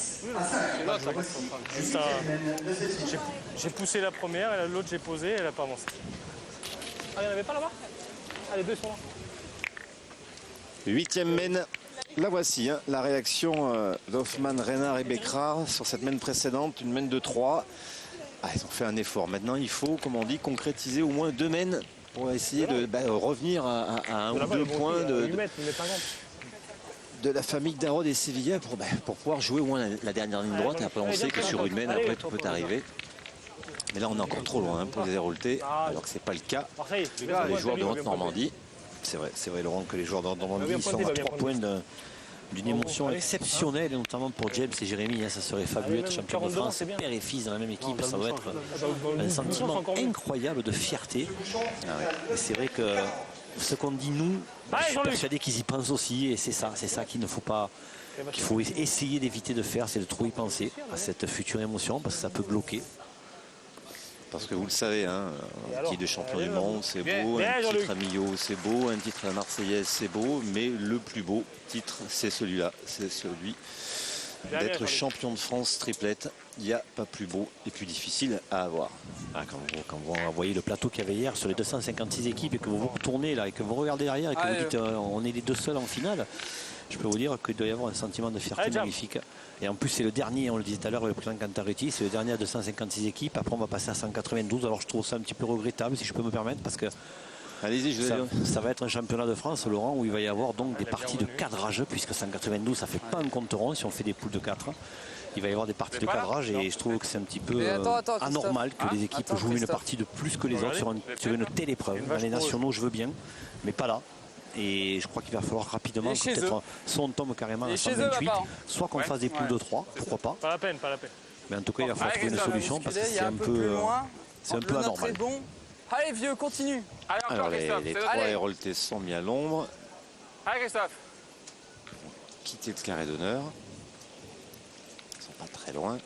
C: J'ai poussé la première et l'autre j'ai posé et elle n'a pas avancé. Ah, il n'y en avait pas là-bas? Ah, les 2 sont là.
A: 8e main. La voici, hein, la réaction d'Hoffman, Reynard et Bekrar sur cette main précédente, une main de 3. Ils ont fait un effort. Maintenant, il faut, comme on dit, concrétiser au moins 2 mains pour essayer de revenir à 1 ou 2 points de la famille Darod et Sevilla pour pouvoir jouer au moins la dernière ligne droite. Et après, on sait que sur une main, après, tout peut arriver. Mais là, on est encore trop loin pour les Héroltais, alors que ce n'est pas le cas pour les joueurs de Haute-Normandie. C'est vrai, Laurent, que les joueurs de Haute-Normandie sont à 3 points d'une émotion exceptionnelle, et notamment pour James et Jérémy. Ça serait fabuleux être champion de France, père et fils dans la même équipe. Ça doit être un sentiment incroyable de fierté. Et c'est vrai que ce qu'on dit nous, je suis persuadé qu'ils y pensent aussi, et c'est ça qu'il ne faut pas, qu'il faut essayer d'éviter de faire, c'est de trop y penser à cette future émotion, parce que ça peut bloquer. Parce que vous le savez, hein, un titre de champion du monde, c'est beau, un titre à Millau, c'est beau, un titre à la Marseillaise, c'est beau, mais le plus beau titre, c'est celui-là, c'est celui d'être champion de France triplette. Il n'y a pas plus beau et plus difficile à avoir.
B: Quand vous voyez le plateau qu'il y avait hier sur les 256 équipes et que vous vous tournez là et que vous regardez derrière et que vous dites on est les 2 seuls en finale, je peux vous dire qu'il doit y avoir un sentiment de fierté magnifique. Et en plus, c'est le dernier, on le disait tout à l'heure, le président Cantaretti, c'est le dernier à 256 équipes. Après, on va passer à 192. Alors, je trouve ça un petit peu regrettable, si je peux me permettre, parce que ça va être un championnat de France, Laurent, où il va y avoir donc des parties de cadrage, puisque 192, ça fait pas un compte rond si on fait des poules de 4. Il va y avoir des parties de cadrage et je trouve que c'est un petit peu anormal que les équipes jouent une partie de plus que les autres sur une telle épreuve. Dans les nationaux, je veux bien, mais pas là. Et je crois qu'il va falloir rapidement peut-être soit on tombe carrément à 128, soit qu'on fasse des poules de 3, pourquoi pas.
C: Pas la peine.
B: Mais en tout cas, il va falloir trouver une solution parce que c'est un peu anormal.
F: Bon. Allez vieux, continue.
A: Alors les 3 Héroltais sont mis à l'ombre.
D: Allez Christophe.
A: Quitter le carré d'honneur. Ils sont pas très loin.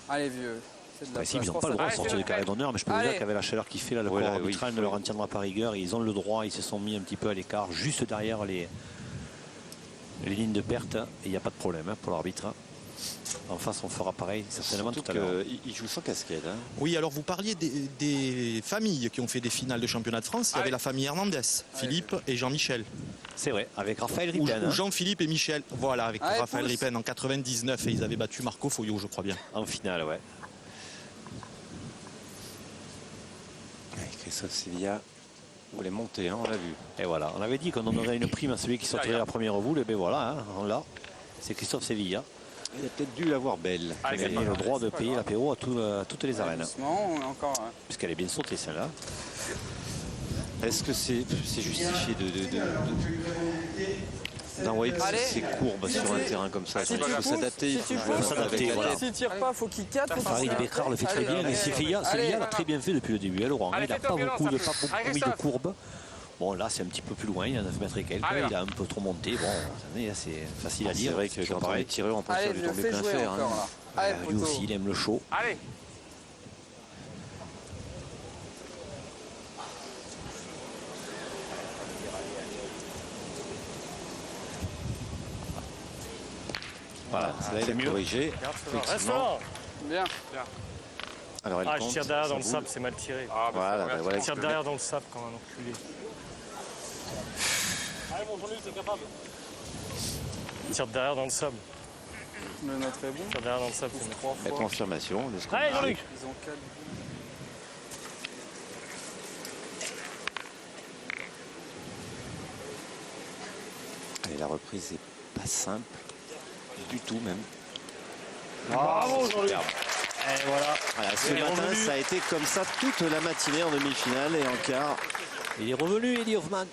F: Allez vieux.
B: Ils n'ont pas le droit de sortir du carré d'honneur, mais je peux vous dire qu'avec la chaleur qu'il fait là, le corps arbitral ne leur en tiendra pas rigueur. Ils ont le droit, ils se sont mis un petit peu à l'écart, juste derrière les lignes de perte, et il n'y a pas de problème pour l'arbitre. En face, on fera pareil certainement tout à l'heure.
A: Il joue sans casquette. Hein.
G: Oui, alors vous parliez des familles qui ont fait des finales de championnat de France. Il y avait la famille Hernandez, Philippe et Jean-Michel.
B: C'est vrai, avec Raphaël Ripen.
G: Ou Jean-Philippe et Michel. Voilà, avec Raphaël Ripen en 99 et ils avaient battu Marco Foyot, je crois bien.
B: En finale, ouais.
A: Christophe Sevilla voulait monter, hein, on l'a vu.
B: Et voilà, on avait dit qu'on donnerait une prime à celui qui sortirait la première boule. Et bien voilà, hein, on l'a. C'est Christophe Sevilla.
A: Il a peut-être dû l'avoir belle.
B: Il a gagné le droit de payer l'apéro à toutes les arènes.
F: Encore, ouais.
B: Puisqu'elle est bien sautée celle-là.
A: Est-ce que c'est justifié d'envoyer ces courbes sur un terrain comme ça? Il faut s'adapter. Il faut s'adapter.
F: S'il tire pas, faut qu'il cadre.
B: Farid Bekrar le fait très bien. Mais Sevilla l'a très bien fait depuis le début. Laurent, il n'a pas beaucoup mis de courbes. Bon, là, c'est un petit peu plus loin, il y a 9 mètres et quelques. Il a un peu trop monté. Bon, c'est facile à dire.
A: C'est vrai que quand on est tireur, on peut se lui tomber plein fer.
B: Lui aussi, il aime le chaud.
D: Allez.
A: Voilà, là, il a corrigé.
F: Bien.
A: Alors,
C: je tire derrière dans le sable, c'est mal tiré.
A: Voilà,
C: je tire derrière dans le sable comme un enculé. Allez, mon Jean-Luc, c'est capable. Il tire derrière dans le sable.
F: Le nôtre est bon.
C: Il tire derrière dans le sable, c'est 3 fois.
A: Confirmation.
C: Allez, Jean-Luc.
F: Ils ont 4.
A: Et la reprise n'est pas simple du tout même.
C: Bravo Jean-Luc.
A: Et voilà, ce matin ça a été comme ça toute la matinée en demi-finale et en quart.
B: Il est revenu, Eddie Hoffman.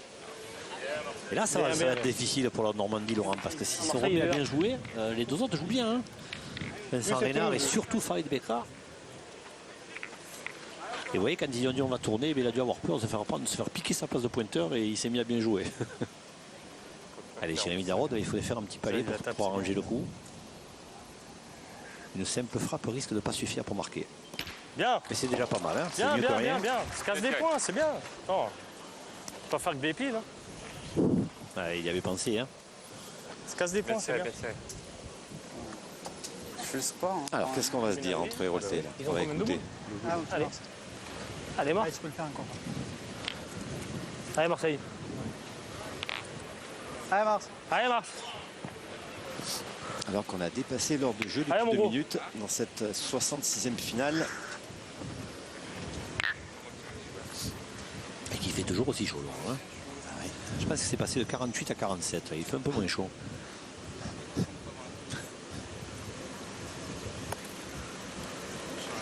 B: Et là ça va être difficile pour la Normandie, Laurent, parce que s'ils sont remis à bien jouer, les deux autres jouent bien. Hein. Vincent Reynard et surtout Farid Bekrar. Et vous voyez, quand ils ont dit on va tourner, il a dû avoir peur de se faire piquer sa place de pointeur et il s'est mis à bien jouer. Allez, Jérémy Darod, il faut faire un petit palais pour arranger le coup. Une simple frappe risque de ne pas suffire pour marquer.
C: Bien.
B: Mais c'est déjà pas mal. Hein.
C: Bien, bien, bien, bien. Se casse des points, c'est bien. Attends, pas faire que des piles.
B: Hein. Il y avait pensé. Hein.
C: Se casse des points, c'est bien.
F: Je sais pas. Hein.
A: Alors, qu'est-ce qu'on va se dire entre Héroltais? On va écouter.
C: Allez. Allez, Marc.
F: Tu peux le faire encore.
C: Allez, Marseille.
F: Allez, Mars.
C: Allez, Mars.
A: Alors qu'on a dépassé l'heure de jeu depuis 2 minutes dans cette 66e finale.
B: Et qui fait toujours aussi chaud, Laurent. Hein. Je pense que c'est passé de 48 à 47. Là. Il fait un peu moins chaud.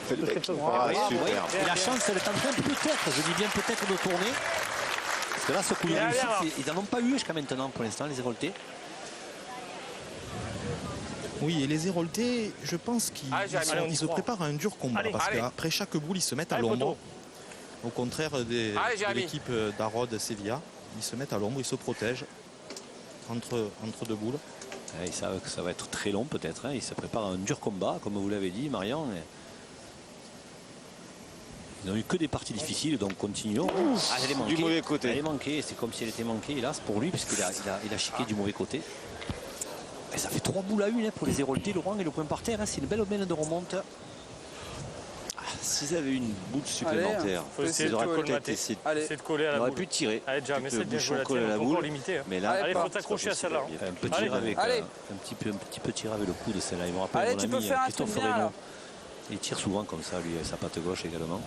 A: Super.
B: Et la chance, elle est en train peut-être, je dis bien peut-être, de tourner. Parce que là, ce coup de réussite, ils n'en ont pas eu jusqu'à maintenant pour l'instant, les Héroltais.
G: Oui, et les Héroltais, je pense qu'ils se préparent à un dur combat. Parce qu'après chaque boule, ils se mettent à l'ombre. Au contraire de l'équipe d'Arod Sevilla. Ils se mettent à l'ombre, ils se protègent entre deux boules.
B: Ils savent que ça va être très long peut-être. Hein. Ils se préparent à un dur combat, comme vous l'avez dit, Marion. Ils n'ont eu que des parties difficiles, donc continuons. Elle est manquée.
A: Du mauvais côté.
B: Elle est manquée, c'est comme si elle était manquée, hélas, pour lui, puisqu'il a chiqué du mauvais côté. Et ça fait 3 boules à 1 pour les Héroltais, Laurent, et le point par terre. Hein, c'est une belle aubaine de remonte.
A: S'ils avaient une boule supplémentaire, ils auraient peut-être essayé
C: de coller à la boule.
A: On aurait pu tirer.
C: Allez, déjà, mais c'est bien joué
A: coller à la boule.
C: Limité, hein.
A: Mais là,
C: allez, faut t'accrocher à celle-là.
A: Il y a
B: un petit peu tiré avec le coup de celle-là. Il me rappelle mon ami Christophe Reynaud. Il tire souvent comme ça, lui, avec sa patte gauche également.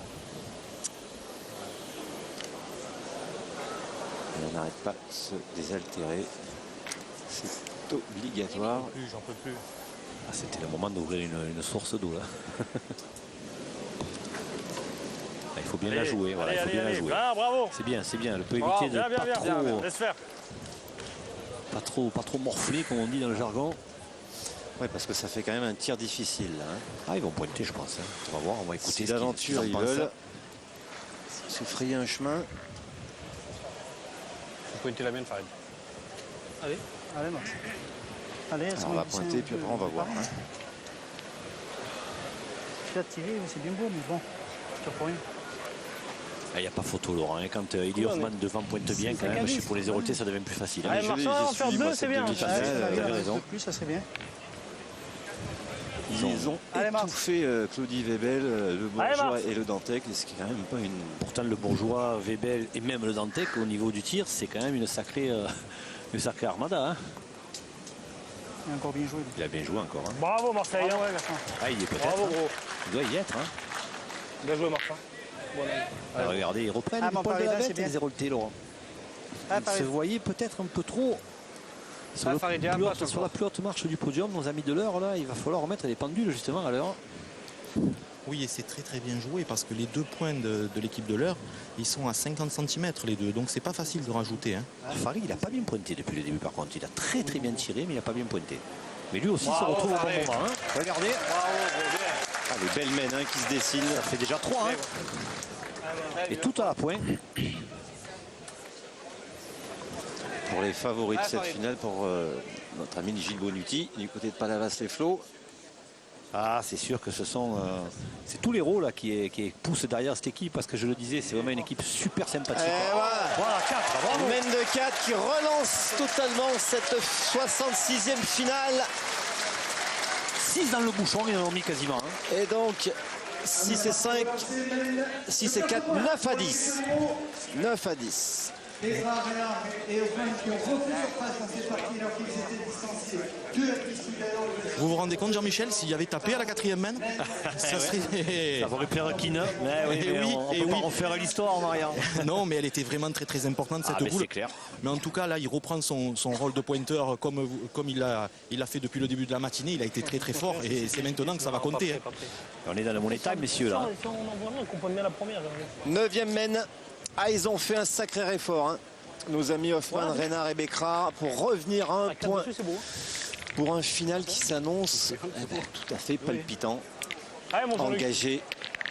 A: Et on n'arrête pas de se désaltérer. C'est obligatoire.
C: J'en peux plus.
B: Ah, c'était le moment d'ouvrir une source d'eau là. Il faut bien la jouer. Voilà, il faut bien la jouer.
C: Ah, bravo.
B: C'est bien. Elle peut éviter de pas trop morfler, comme on dit dans le jargon.
A: Oui, parce que ça fait quand même un tir difficile. Là, hein.
B: Ah, ils vont pointer, je pense. Hein. On va voir, on va écouter.
A: Si d'aventure ils veulent se frayer un chemin.
C: Faut pointer la mienne, Farid. Allez,
F: Max. Allez,
A: on va pointer, puis après on va voir. Hein.
F: Tu as tiré, c'est bien beau, mais bon, tu pour rien.
B: Il n'y a pas photo, Laurent. Et quand Eddie Hoffman devant pointe bien, quand même, pour les Héroltais, ça devient plus facile.
C: Allez, Martin, on va faire 2, c'est bien.
A: Vous avez
F: raison. Plus, ça serait bien.
A: Ils ont étouffé Claudie Webel, le Bourgeois et le Dantec, ce qui est quand même pas une...
B: Pourtant le Bourgeois, Webel et même le Dantec au niveau du tir, c'est quand même une sacrée armada. Hein.
F: Il a encore bien joué.
B: Il a bien joué encore. Hein.
C: Bravo Marseille.
B: Il est peut-être.
C: Bravo gros.
B: Il doit y être. Hein.
C: Bien joué Marseille.
B: Regardez, ils reprennent le poil de la bête, les Héroltais, Laurent. Ils se voyaient peut-être un peu trop sur la plus haute marche du podium, nos amis de l'heure. Là, il va falloir remettre les pendules justement à l'heure.
G: Oui, et c'est très bien joué parce que les 2 points de l'équipe de l'heure, ils sont à 50 cm les deux, donc c'est pas facile de rajouter. Hein.
B: Farid, il n'a pas bien pointé depuis le début par contre. Il a très bien tiré, mais il n'a pas bien pointé. Mais lui aussi se retrouve au bon moment. Hein. Regardez.
A: Les belles mènes qui se dessinent.
B: Ça fait déjà 3. Hein. Et tout à la pointe.
A: Pour les favoris de cette finale, pour notre ami Gilles Bonucci, du côté de Palavas-les-Flots.
B: Ah, c'est sûr que c'est tous les rôles là, qui poussent derrière cette équipe, parce que je le disais, c'est vraiment une équipe super sympathique.
A: Voilà 4, bravo. Mène de 4 qui relance totalement cette 66e finale.
B: 6 dans le bouchon, ils en ont mis quasiment. Hein.
A: Et donc 6 et 5, 6 et 4, 9 à 10. 9 à 10.
N: Et Open qui ont refait surface dans cette partie alors qu'ils s'étaient distanciés. 2 à 10.
G: Vous vous rendez compte, Jean-Michel, s'il y avait tapé à la 4e mène, ça serait...
B: Ça aurait pris un Kina. On peut pas refaire l'histoire en arrière.
G: Non, mais elle était vraiment très importante cette boule.
B: C'est clair.
G: Mais en tout cas, là, il reprend son rôle de pointeur comme il l'a fait depuis le début de la matinée. Il a été très fort et c'est maintenant que ça va compter. Hein.
B: On est dans le money time, messieurs. Là.
C: Si on en voit bien, on comprend bien la première.
A: 9e mène. Ah, ils ont fait un sacré effort. Hein. Nos amis Hoffman, Reynard et Becra pour revenir à un point. Pour un final qui s'annonce tout à fait palpitant, engagé.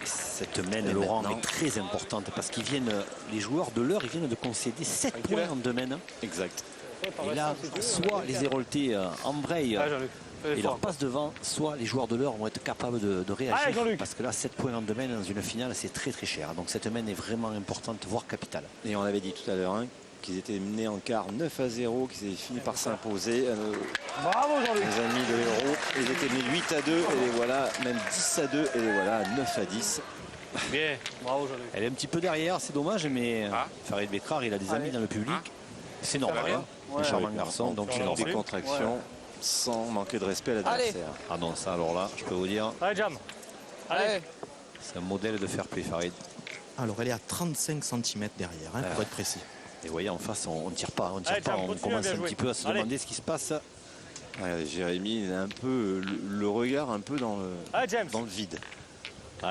B: Cette mène, Laurent, est très importante parce qu'ils viennent, les joueurs de l'heure, ils viennent de concéder 7 points en 2 mènes.
A: Exact.
B: Et là, soit les Héroltais embrayent et leur passent devant, soit les joueurs de l'heure vont être capables de réagir. Parce que là, 7 points en 2 mènes dans une finale, c'est très cher. Donc cette mène est vraiment importante, voire capitale.
A: Et on l'avait dit tout à l'heure, hein, qu'ils étaient menés en quart 9 à 0, qu'ils avaient fini par s'imposer.
C: Bravo Jean-Luc.
A: Les amis de l'Hérault, ils étaient menés 8 à 2 et les voilà, même 10 à 2 et les voilà 9 à 10.
C: Bien, bravo Jean-Luc.
B: Elle est un petit peu derrière, c'est dommage, mais Farid Bekrar, il a des amis dans le public. C'est normal, un charmant garçon, donc c'est normal.
A: Des contractions sans manquer de respect à l'adversaire.
B: Ah non, ça alors là, je peux vous dire.
C: Allez, Jam. Allez.
B: C'est un modèle de fair play, Farid.
G: Alors elle est à 35 cm derrière, hein, pour être précis.
B: Et vous voyez, en face, on ne tire pas, on commence un petit peu à se demander ce qui se passe.
A: Jérémy, il a un peu le regard un peu dans le vide.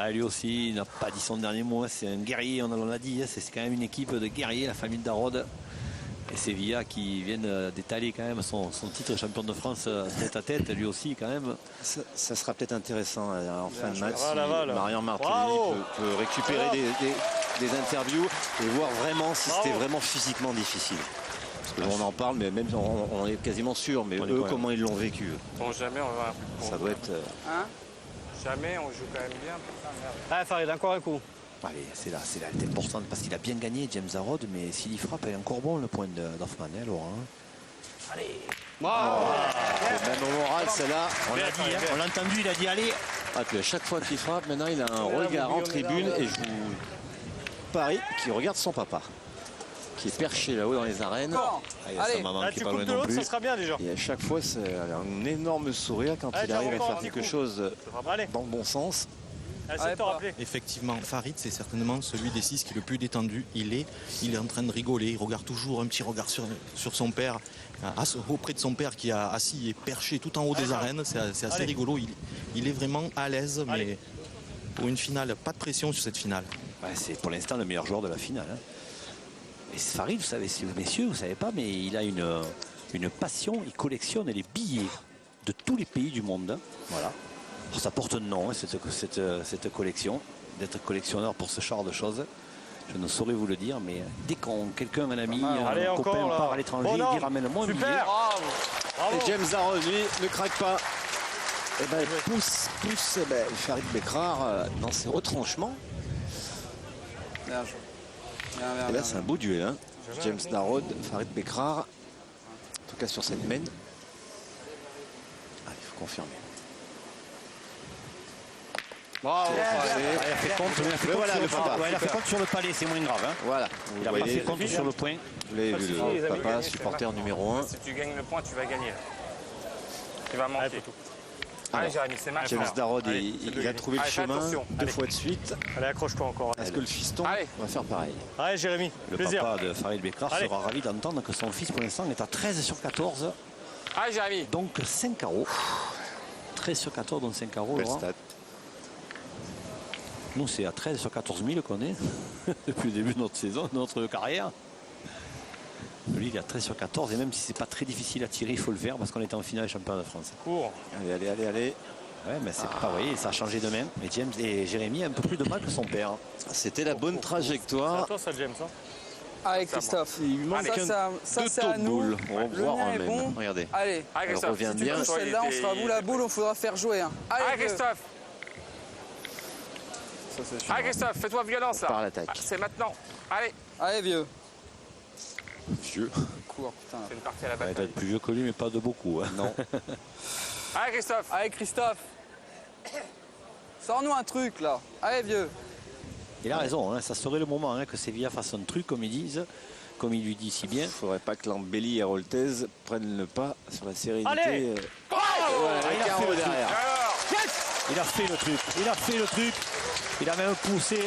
B: Lui aussi, il n'a pas dit son dernier mot. C'est un guerrier, on l'a dit. C'est quand même une équipe de guerriers, la famille Darod. Et Sevilla qui viennent d'étaler quand même son titre de champion de France tête à tête, lui aussi quand même.
A: Ça sera peut-être intéressant en fin de match si Marian Martinelli peut récupérer des interviews et voir vraiment si c'était vraiment physiquement difficile. Parce qu'on en parle, mais même on est quasiment sûr, mais eux, comment ils l'ont vécu.
D: Bon, jamais on va...
A: Ça doit être...
D: Jamais, on joue quand même bien.
C: Allez, Farid, encore un coup.
B: Allez, c'est là, elle est importante parce qu'il a bien gagné, James Harrod, mais s'il y frappe, elle est encore bon le point d'Hoffman, Laurent.
C: Allez.
A: Même au moral, celle-là.
B: On l'a dit, on l'a entendu, il a dit allez.
A: Puis à chaque fois qu'il frappe, maintenant il a un regard en tribune et je vous parie qu'il regarde son papa, qui est perché là-haut dans les arènes. Il y a sa maman qui est pas loin non plus.
C: Ça sera bien déjà.
A: Et à chaque fois, c'est un énorme sourire quand il arrive à faire quelque chose dans le bon sens.
G: Effectivement, Farid, c'est certainement celui des 6 qui est le plus détendu. Il est en train de rigoler. Il regarde toujours un petit regard sur son père, auprès de son père qui est assis et perché tout en haut des arènes. C'est assez rigolo. Il est vraiment à l'aise, mais pour une finale, pas de pression sur cette finale.
B: C'est pour l'instant le meilleur joueur de la finale. Et Farid, vous savez, messieurs, vous savez pas, mais il a une passion. Il collectionne les billets de tous les pays du monde. Voilà. Ça porte un nom, cette collection, d'être collectionneur pour ce genre de choses. Je ne saurais vous le dire, mais dès qu'on quelqu'un, un ami, un copain part à l'étranger, il ramène moins de billets.
A: Et James Harrod, lui, ne craque pas. Et pousse Farid Bekrar dans ses retranchements. Et là, c'est un beau duel. Hein. James Harrod, Farid Bekrar. En tout cas, sur cette mène. Il faut confirmer.
D: Bravo.
B: Il a fait compte, il a fait compte sur le palais, c'est moins grave. Hein.
A: Voilà.
B: Il a pas fait compte sur le point.
A: Vous l'avez vu, le papa, supporter numéro 1.
D: Si tu gagnes le point, tu vas gagner. Tu vas manquer. Allez, Jérémy, c'est match.
A: James Darod, il a trouvé le chemin 2 fois de suite.
C: Allez, accroche-toi encore.
A: Est-ce que le fiston va faire pareil?
C: Allez, Jérémy,
B: le papa de Farid Bekrar sera ravi d'entendre que son fils, pour l'instant, est à 13 sur 14.
D: Allez, Jérémy.
B: Donc 5 carreaux. 13 sur 14, donc 5 carreaux.
A: Belle stat.
B: Nous, c'est à 13 sur 14 000 qu'on est depuis le début de notre saison, de notre carrière. Lui, il est à 13 sur 14 et même si c'est pas très difficile à tirer, il faut le faire parce qu'on était en finale championnat de France.
C: Cours.
A: Allez.
B: Ouais, mais c'est pas vrai, ça a changé de main. Et James et Jérémy a un peu plus de mal que son père.
A: C'était la bonne trajectoire.
C: C'est à toi ça, James.
F: Allez, Christophe.
A: Il lui manque
F: ça c'est à nous.
A: On va voir en même.
F: Bon.
A: Regardez.
F: Allez,
A: elle revient
F: si
A: bien.
F: Celle-là, on sera boule à boule, on faudra faire jouer. Hein.
D: Allez, Christophe. Allez, Christophe, fais-toi violence là.
A: Par l'attaque.
D: C'est maintenant. Allez.
F: Allez, vieux.
A: Vieux.
F: Cours, putain.
D: C'est une partie à la
B: Il va
D: bataille.
B: être plus vieux que lui, mais pas de beaucoup. Hein.
A: Non.
D: Allez, Christophe.
F: Allez, Christophe. Sors-nous un truc là. Allez, vieux.
B: Il a raison, hein, ça serait le moment hein, que Sevilla fasse un truc, comme ils disent, comme il lui dit si bien.
A: Il ne faudrait pas que Lambelli et Roltez prennent le pas sur la sérénité.
C: Allez
B: il a fait le derrière. Il a fait le truc. Il a même poussé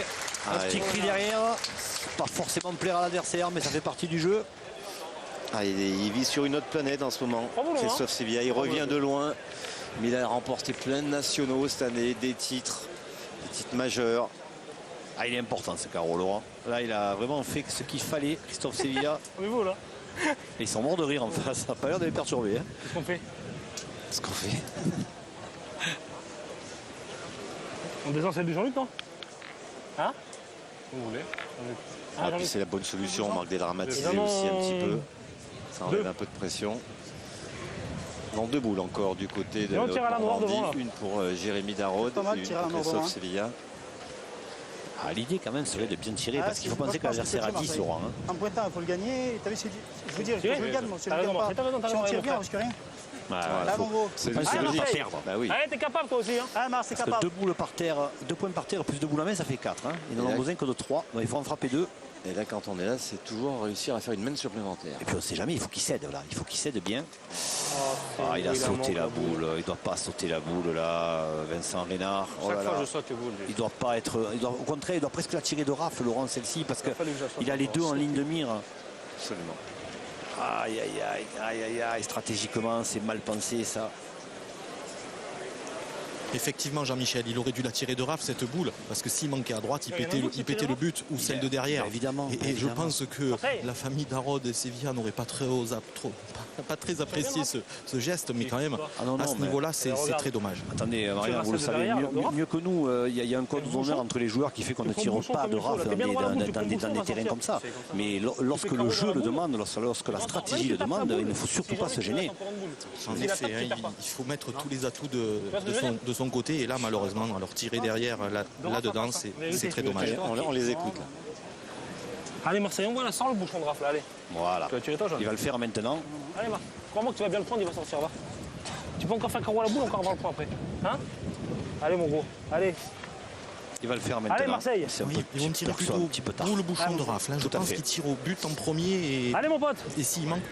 B: un petit cri derrière. Pas forcément plaire à l'adversaire, mais ça fait partie du jeu.
A: Il vit sur une autre planète en ce moment. Christophe Sevilla, il revient de loin. Mais il a remporté plein de nationaux cette année, des titres majeurs.
B: Il est important ce carreau, Laurent. Là, il a vraiment fait ce qu'il fallait, Christophe Sevilla.
C: Là.
B: Et ils sont morts de rire en face. Ça n'a pas l'air de les perturber. Hein.
C: Qu'est-ce qu'on fait On descend celle de Jean-Luc, non? Hein? Vous voulez?
A: Puis c'est la bonne solution, on manque des dramatiser aussi un petit peu. Ça enlève un peu de pression. Non, 2 boules encore du côté de Normandie. Une pour Jérémy Darod et une pour Christophe Sevilla.
B: L'idée quand même serait de bien tirer parce qu'il faut penser que l'adversaire a 10, Laurent. Hein.
N: En pointant, il faut le gagner. Je veux dire, je le gagne, moi. Si on tire bien, on risque rien.
A: Là, mon gros.
B: C'est pas perdre.
C: Bah oui. Allez, t'es capable toi aussi. Hein.
N: C'est capable.
B: 2 boules par terre, 2 points par terre plus 2 boules à main, ça fait 4. Hein. Ils n'en ont besoin que de 3. Donc il faut en frapper 2.
A: Et là, quand on est là, c'est toujours réussir à faire une main supplémentaire.
B: Et puis on ne sait jamais, il faut qu'il cède là. Il faut qu'il cède bien. Il a sauté la boule. Il ne doit pas sauter la boule là, Vincent Reynard.
C: Chaque fois, je saute les boules.
B: Il doit pas être. Au contraire, il doit presque la tirer de rafle, Laurent, celle-ci, parce qu'il a les 2 en ligne de mire.
A: Absolument.
B: Aïe. Stratégiquement, c'est mal pensé ça.
G: Effectivement, Jean-Michel, il aurait dû la tirer de raf cette boule, parce que s'il manquait à droite, il pétait le but ou celle de derrière.
B: Évidemment.
G: Et je pense que la famille Darod et Sevilla n'aurait pas très apprécié ce geste, mais quand même, à ce niveau-là, c'est très dommage.
B: Attendez, Marianne, vous le savez mieux que nous, il y a un code d'honneur entre les joueurs qui fait qu'on ne tire pas de raf dans des terrains comme ça. Mais lorsque le jeu le demande, lorsque la stratégie le demande, il ne faut surtout pas se gêner.
G: En effet, il faut mettre tous les atouts de son côté, et là malheureusement alors tirer derrière là-dedans c'est très dommage.
A: On les écoute là.
C: Allez Marseille, on voit là, sors le bouchon de rafle, allez.
B: Voilà.
C: Tu vas tirer toi, Jean.
B: Il va le faire maintenant.
C: Allez Marc, crois-moi que tu vas bien le prendre, il va sortir, va. Tu peux encore faire carreau à la boule, encore avoir le point après. Hein? Allez mon gros, allez.
B: Il va le faire maintenant.
C: Allez Marseille.
G: Ils vont tirer plutôt le bouchon de rafle. Je pense qu'il tire au but en premier.
C: Allez mon pote.
G: Et s'il manque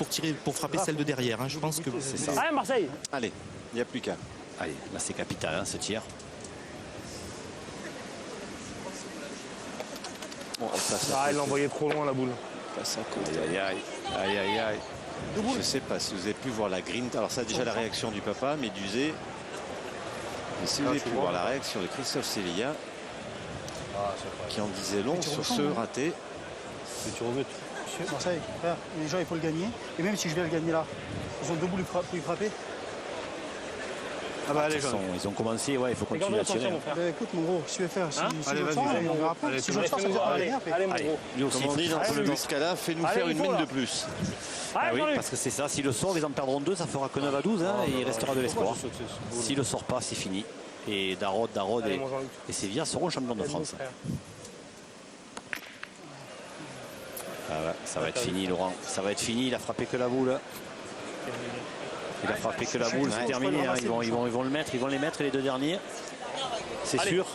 G: pour frapper celle de derrière, je pense que c'est ça.
C: Allez Marseille.
A: Allez, il n'y a plus qu'à.
B: Allez, là c'est capital ce tir.
A: Bon,
C: il l'a envoyé trop loin la boule.
A: Passe à côté. Aïe. Je ne sais pas si vous avez pu voir la green. Alors ça déjà la réaction du papa, mais d'user. Mais si vous avez pu voir la réaction de Christophe Sevilla, qui en disait long sur ce raté.
C: C'est tir au but.
N: Marseille, les gens il faut le gagner. Et même si je vais le gagner là, ils ont 2 boules pour y frapper.
B: Allez, ils ont commencé, il faut continuer à tirer.
N: Écoute mon gros, si tu veux faire, si je le sens, on verra après. Si je le sens, ça va bien fait.
C: Allez mon gros.
A: Lui aussi, comme on dit dans ce cas-là, fais-nous faire une mine de plus.
B: Oui, parce que c'est ça, s'il le sort, ils en perdront 2, ça fera que 9 à 12, et il restera de l'espoir. S'il le sort pas, c'est fini. Et Darod et Sevilla seront champions de France. Ça va être fini, Laurent. Ça va être fini, il a frappé que la boule. Il a frappé que la boule, c'est terminé. Ils vont le mettre, ils vont les mettre les 2 derniers. C'est sûr.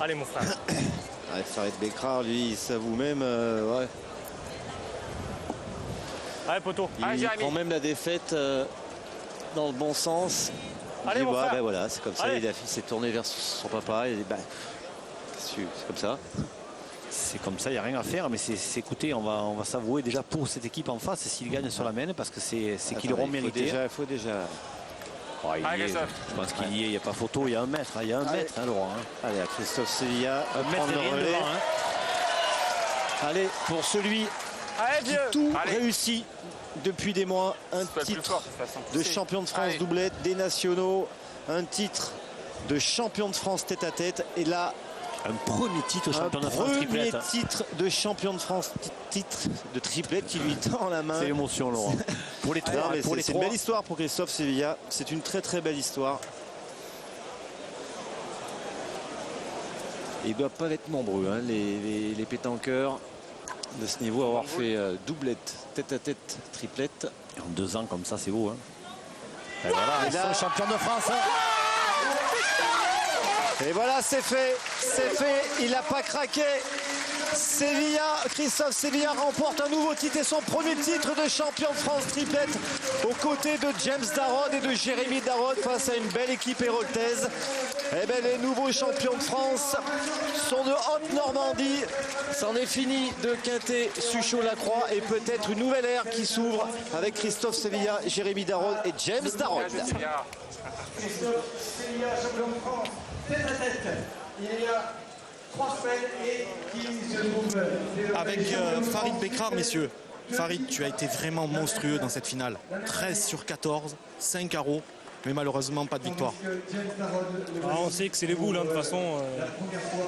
C: Allez, mon frère.
A: Allez, Farid Bekrar, lui, il s'avoue même. Ouais.
C: Allez, poteau.
A: Il prend même la défaite dans le bon sens.
C: Allez, mon frère.
A: Ben voilà, c'est comme ça. Il s'est tourné vers son papa. Il dit, ben, c'est comme ça.
B: C'est comme ça, il n'y a rien à faire. Mais c'est écoutez, on va s'avouer déjà pour cette équipe en face s'ils gagnent sur la main, parce que c'est qu'ils l'auront mérité.
A: Il faut déjà.
B: Oh, je pense qu'il y est, il n'y a pas photo, il y a 1 mètre, il y a 1 mètre, Laurent.
A: Allez, à Christophe Sevilla,
B: prendre le relais.
A: Allez, pour celui qui tout réussit depuis des mois, un titre de champion de France doublette, des nationaux, un titre de champion de France tête-à-tête, et là,
B: un premier titre de champion de France triplette.
A: Premier titre de champion de France, titre de triplette qui lui tend la main.
B: C'est l'émotion, Laurent. Pour les trois.
A: C'est une belle histoire pour Christophe Sevilla. C'est une très très belle histoire. Ils ne doivent pas être nombreux, hein, les pétanqueurs de ce niveau, avoir fait doublette, tête-à-tête, triplette.
B: En 2 ans comme ça, c'est beau. Hein. Et voilà, ils sont champions de France. Hein.
A: Et voilà, c'est fait, il n'a pas craqué. Sevilla, Christophe Sevilla remporte un nouveau titre et son premier titre de champion de France triplette aux côtés de James Darod et de Jérémy Darod face à une belle équipe héroltaise. Eh bien, les nouveaux champions de France sont de Haute-Normandie. C'en est fini de Quintet, Suchot-Lacroix, et peut-être une nouvelle ère qui s'ouvre avec Christophe Sevilla, Jérémy Darod et James Darod.
N: Christophe Sevilla, champion de France. Tête à tête, il y a 3 semaines et qui se trouve
G: avec Farid Bekrar, messieurs. Farid, tu as été vraiment monstrueux dans cette finale. 13 sur 14, 5 carreaux, mais malheureusement pas de victoire.
C: On sait que c'est les boules, hein, de toute façon.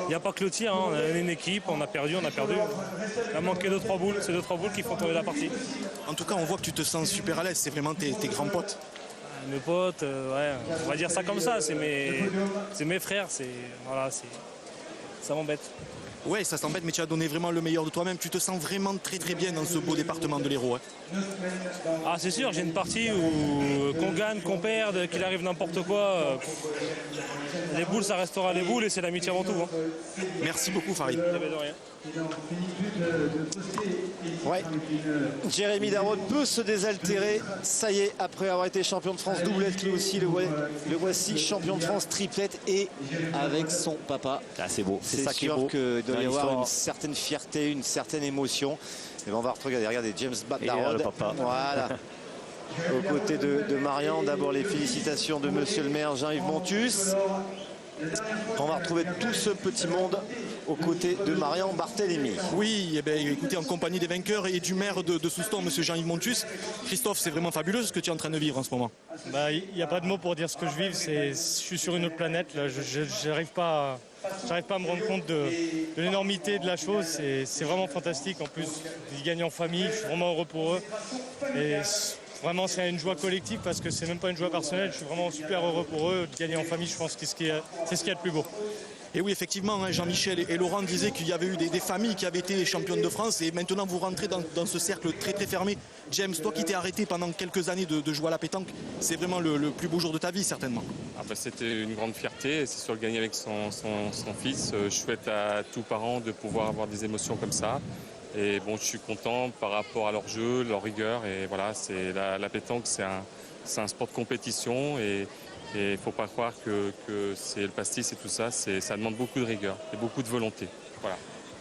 C: Il n'y a pas que le tir, hein. On a une équipe, on a perdu. Il a manqué 2-3 boules, c'est 2-3 boules qui font tomber la partie.
G: En tout cas, on voit que tu te sens super à l'aise, c'est vraiment tes grands potes.
C: Mes potes, ouais, on va dire ça comme ça, c'est mes frères, voilà, ça m'embête.
G: Ouais, ça s'embête, mais tu as donné vraiment le meilleur de toi-même. Tu te sens vraiment très très bien dans ce beau département de l'Hérault. Hein.
C: Ah, c'est sûr, j'ai une partie où qu'on gagne, qu'on perde, qu'il arrive n'importe quoi. Les boules, ça restera les boules et c'est l'amitié avant tout. Hein.
G: Merci beaucoup, Farid.
C: De rien.
A: Ouais. Jérémy Darod peut se désaltérer. Ça y est, après avoir été champion de France doublette, lui aussi, le voici champion de France triplette et avec son papa.
B: Ah, c'est beau.
A: C'est ça qui est beau. Il doit y avoir une certaine fierté, une certaine émotion. Et on va regarder James Darod. Voilà. Aux côtés de Marian, d'abord les félicitations de monsieur le maire Jean-Yves Montus. On va retrouver tout ce petit monde aux côtés de Marian Barthélémy.
G: Oui, eh bien, écoutez, en compagnie des vainqueurs et du maire de Souston, M. Jean-Yves Montus. Christophe, c'est vraiment fabuleux ce que tu es en train de vivre en ce moment.
C: Il n'y a pas de mots pour dire ce que je vis. Je suis sur une autre planète. Je n'arrive pas à me rendre compte de l'énormité de la chose. C'est vraiment fantastique. En plus, ils gagnent en famille. Je suis vraiment heureux pour eux. Et vraiment, c'est une joie collective parce que c'est même pas une joie personnelle. Je suis vraiment super heureux pour eux. De gagner en famille, je pense que c'est ce qu'il y a de plus beau.
G: Et oui, effectivement, Jean-Michel et Laurent disaient qu'il y avait eu des familles qui avaient été championnes de France et maintenant vous rentrez dans ce cercle très très fermé. James, toi qui t'es arrêté pendant quelques années de jouer à la pétanque, c'est vraiment le plus beau jour de ta vie certainement.
D: C'était une grande fierté, c'est sûr de gagner avec son fils. Je souhaite à tous parents de pouvoir avoir des émotions comme ça. Et bon, je suis content par rapport à leur jeu, leur rigueur. Et voilà, la pétanque, c'est un sport de compétition et il ne faut pas croire que c'est le pastis et tout ça. Ça demande beaucoup de rigueur et beaucoup de volonté. Voilà.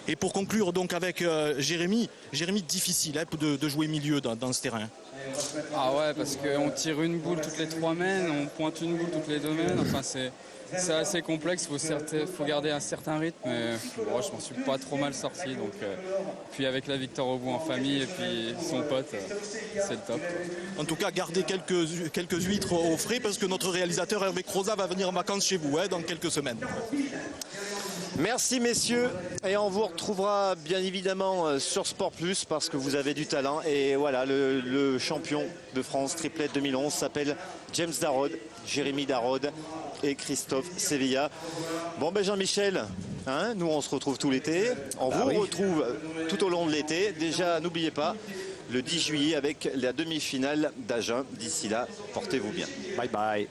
G: Et pour conclure donc avec Jérémy, difficile hein, de jouer milieu dans ce terrain.
F: Ah ouais, parce qu'on tire une boule toutes les 3 mènes, on pointe une boule toutes les 2 mènes. Enfin, c'est assez complexe, faut garder un certain rythme. Mais bon, je m'en suis pas trop mal sorti. Donc, puis avec la victoire au bout en famille et puis son pote, c'est le top.
G: En tout cas, gardez quelques huîtres au frais parce que notre réalisateur Hervé Croza va venir en vacances chez vous dans quelques semaines.
A: Merci messieurs, et on vous retrouvera bien évidemment sur Sport Plus parce que vous avez du talent. Et voilà, le champion de France triplette 2011 s'appelle James Darod, Jérémy Darod et Christophe Sevilla. Bon ben Jean-Michel, hein, nous on se retrouve tout l'été, on vous retrouve tout au long de l'été. Déjà n'oubliez pas, le 10 juillet avec la demi-finale d'Agen. D'ici là, portez-vous bien.
B: Bye bye.